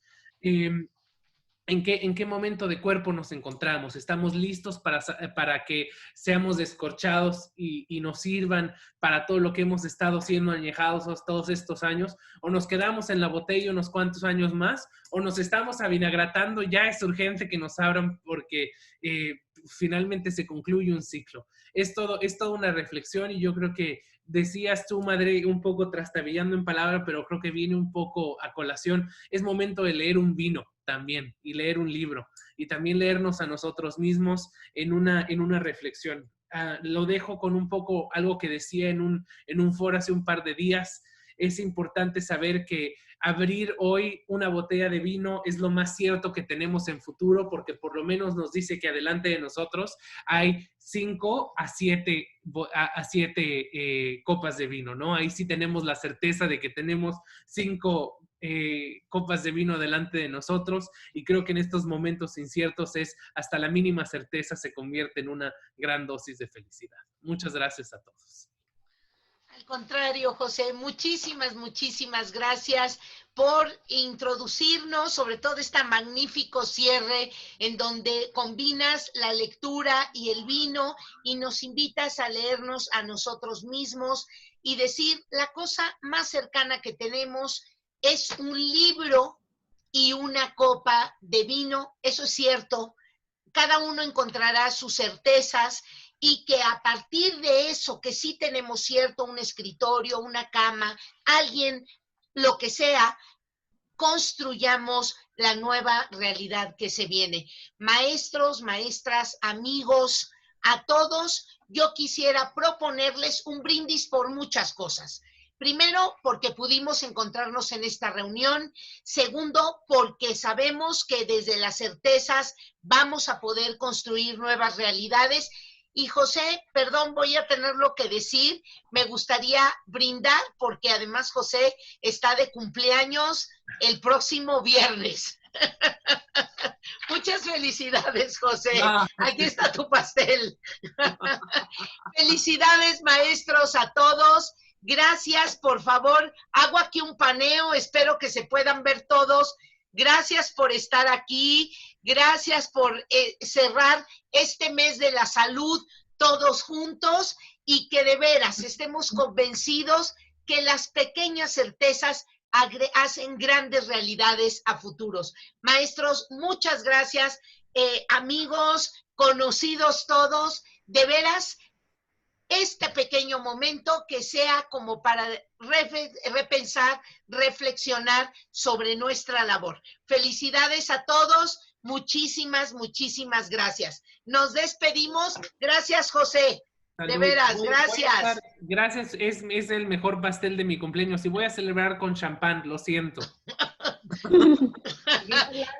¿En qué momento de cuerpo nos encontramos? ¿Estamos listos para que seamos descorchados y nos sirvan para todo lo que hemos estado siendo añejados todos estos años? ¿O nos quedamos en la botella unos cuantos años más? ¿O nos estamos avinagratando? Ya es urgente que nos abran porque finalmente se concluye un ciclo. Es toda una reflexión y yo creo que decías tú, madre, un poco trastabillando en palabra, pero creo que viene un poco a colación. Es momento de leer un vino también y leer un libro y también leernos a nosotros mismos en una reflexión. Lo dejo con un poco algo que decía en un foro hace un par de días. Es importante saber que abrir hoy una botella de vino es lo más cierto que tenemos en futuro, porque por lo menos nos dice que adelante de nosotros hay 5 a 7 copas de vino, ¿no? Ahí sí tenemos la certeza de que tenemos 5 copas de vino delante de nosotros y creo que en estos momentos inciertos hasta la mínima certeza se convierte en una gran dosis de felicidad. Muchas gracias a todos. Al contrario, José, muchísimas gracias por introducirnos, sobre todo este magnífico cierre en donde combinas la lectura y el vino y nos invitas a leernos a nosotros mismos y decir la cosa más cercana que tenemos es un libro y una copa de vino. Eso es cierto, cada uno encontrará sus certezas y que a partir de eso, que sí tenemos cierto, un escritorio, una cama, alguien, lo que sea, construyamos la nueva realidad que se viene. Maestros, maestras, amigos, a todos, yo quisiera proponerles un brindis por muchas cosas. Primero, porque pudimos encontrarnos en esta reunión. Segundo, porque sabemos que desde las certezas vamos a poder construir nuevas realidades. Y José, perdón, voy a tenerlo que decir, me gustaría brindar porque además José está de cumpleaños el próximo viernes. Muchas felicidades, José. Aquí está tu pastel. Felicidades, maestros, a todos. Gracias, por favor, hago aquí un paneo, espero que se puedan ver todos. Gracias por estar aquí, gracias por cerrar este mes de la salud todos juntos y que de veras estemos convencidos que las pequeñas certezas hacen grandes realidades a futuros. Maestros, muchas gracias, amigos, conocidos todos, de veras, este pequeño momento que sea como para repensar, reflexionar sobre nuestra labor. Felicidades a todos, Muchísimas, muchísimas gracias. Nos despedimos. Gracias, José. Salud. De veras, Voy a gracias. estar- gracias, es el mejor pastel de mi cumpleaños y voy a celebrar con champán, lo siento.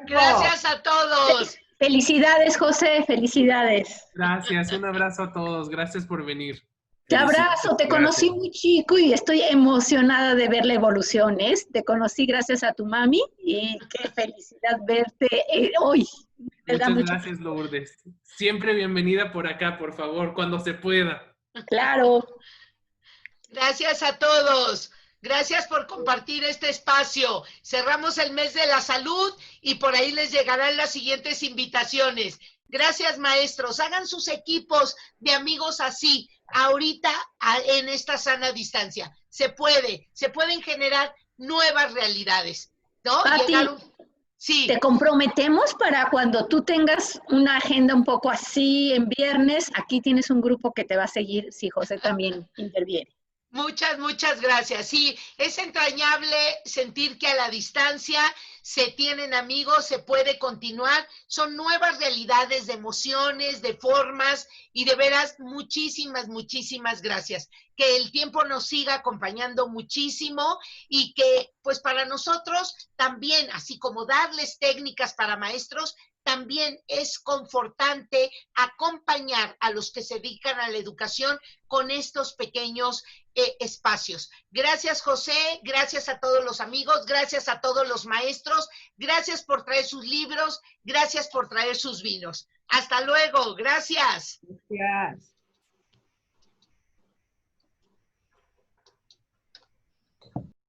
Gracias a todos. Felicidades, José, felicidades. Gracias, un abrazo a todos, gracias por venir. Te abrazo, te conocí muy chico y estoy emocionada de ver la evolución, ¿eh? Te conocí gracias a tu mami y qué felicidad verte hoy. Me da Muchas mucho- gracias, Lourdes. Siempre bienvenida por acá, por favor, cuando se pueda. Claro. Gracias a todos. Gracias por compartir este espacio. Cerramos el mes de la salud y por ahí les llegarán las siguientes invitaciones. Gracias, maestros. Hagan sus equipos de amigos así, ahorita en esta sana distancia. Se pueden generar nuevas realidades, ¿no? Pati, Sí. te comprometemos para cuando tú tengas una agenda un poco así en viernes, aquí tienes un grupo que te va a seguir si José también interviene. Muchas, muchas gracias. Sí, es entrañable sentir que a la distancia se tienen amigos, se puede continuar. Son nuevas realidades de emociones, de formas y de veras muchísimas, muchísimas gracias. Que el tiempo nos siga acompañando muchísimo y que pues para nosotros también, así como darles técnicas para maestros, también es confortante acompañar a los que se dedican a la educación con estos pequeños espacios. Gracias, José, gracias a todos los amigos, gracias a todos los maestros, gracias por traer sus libros, gracias por traer sus vinos. Hasta luego, gracias. Gracias.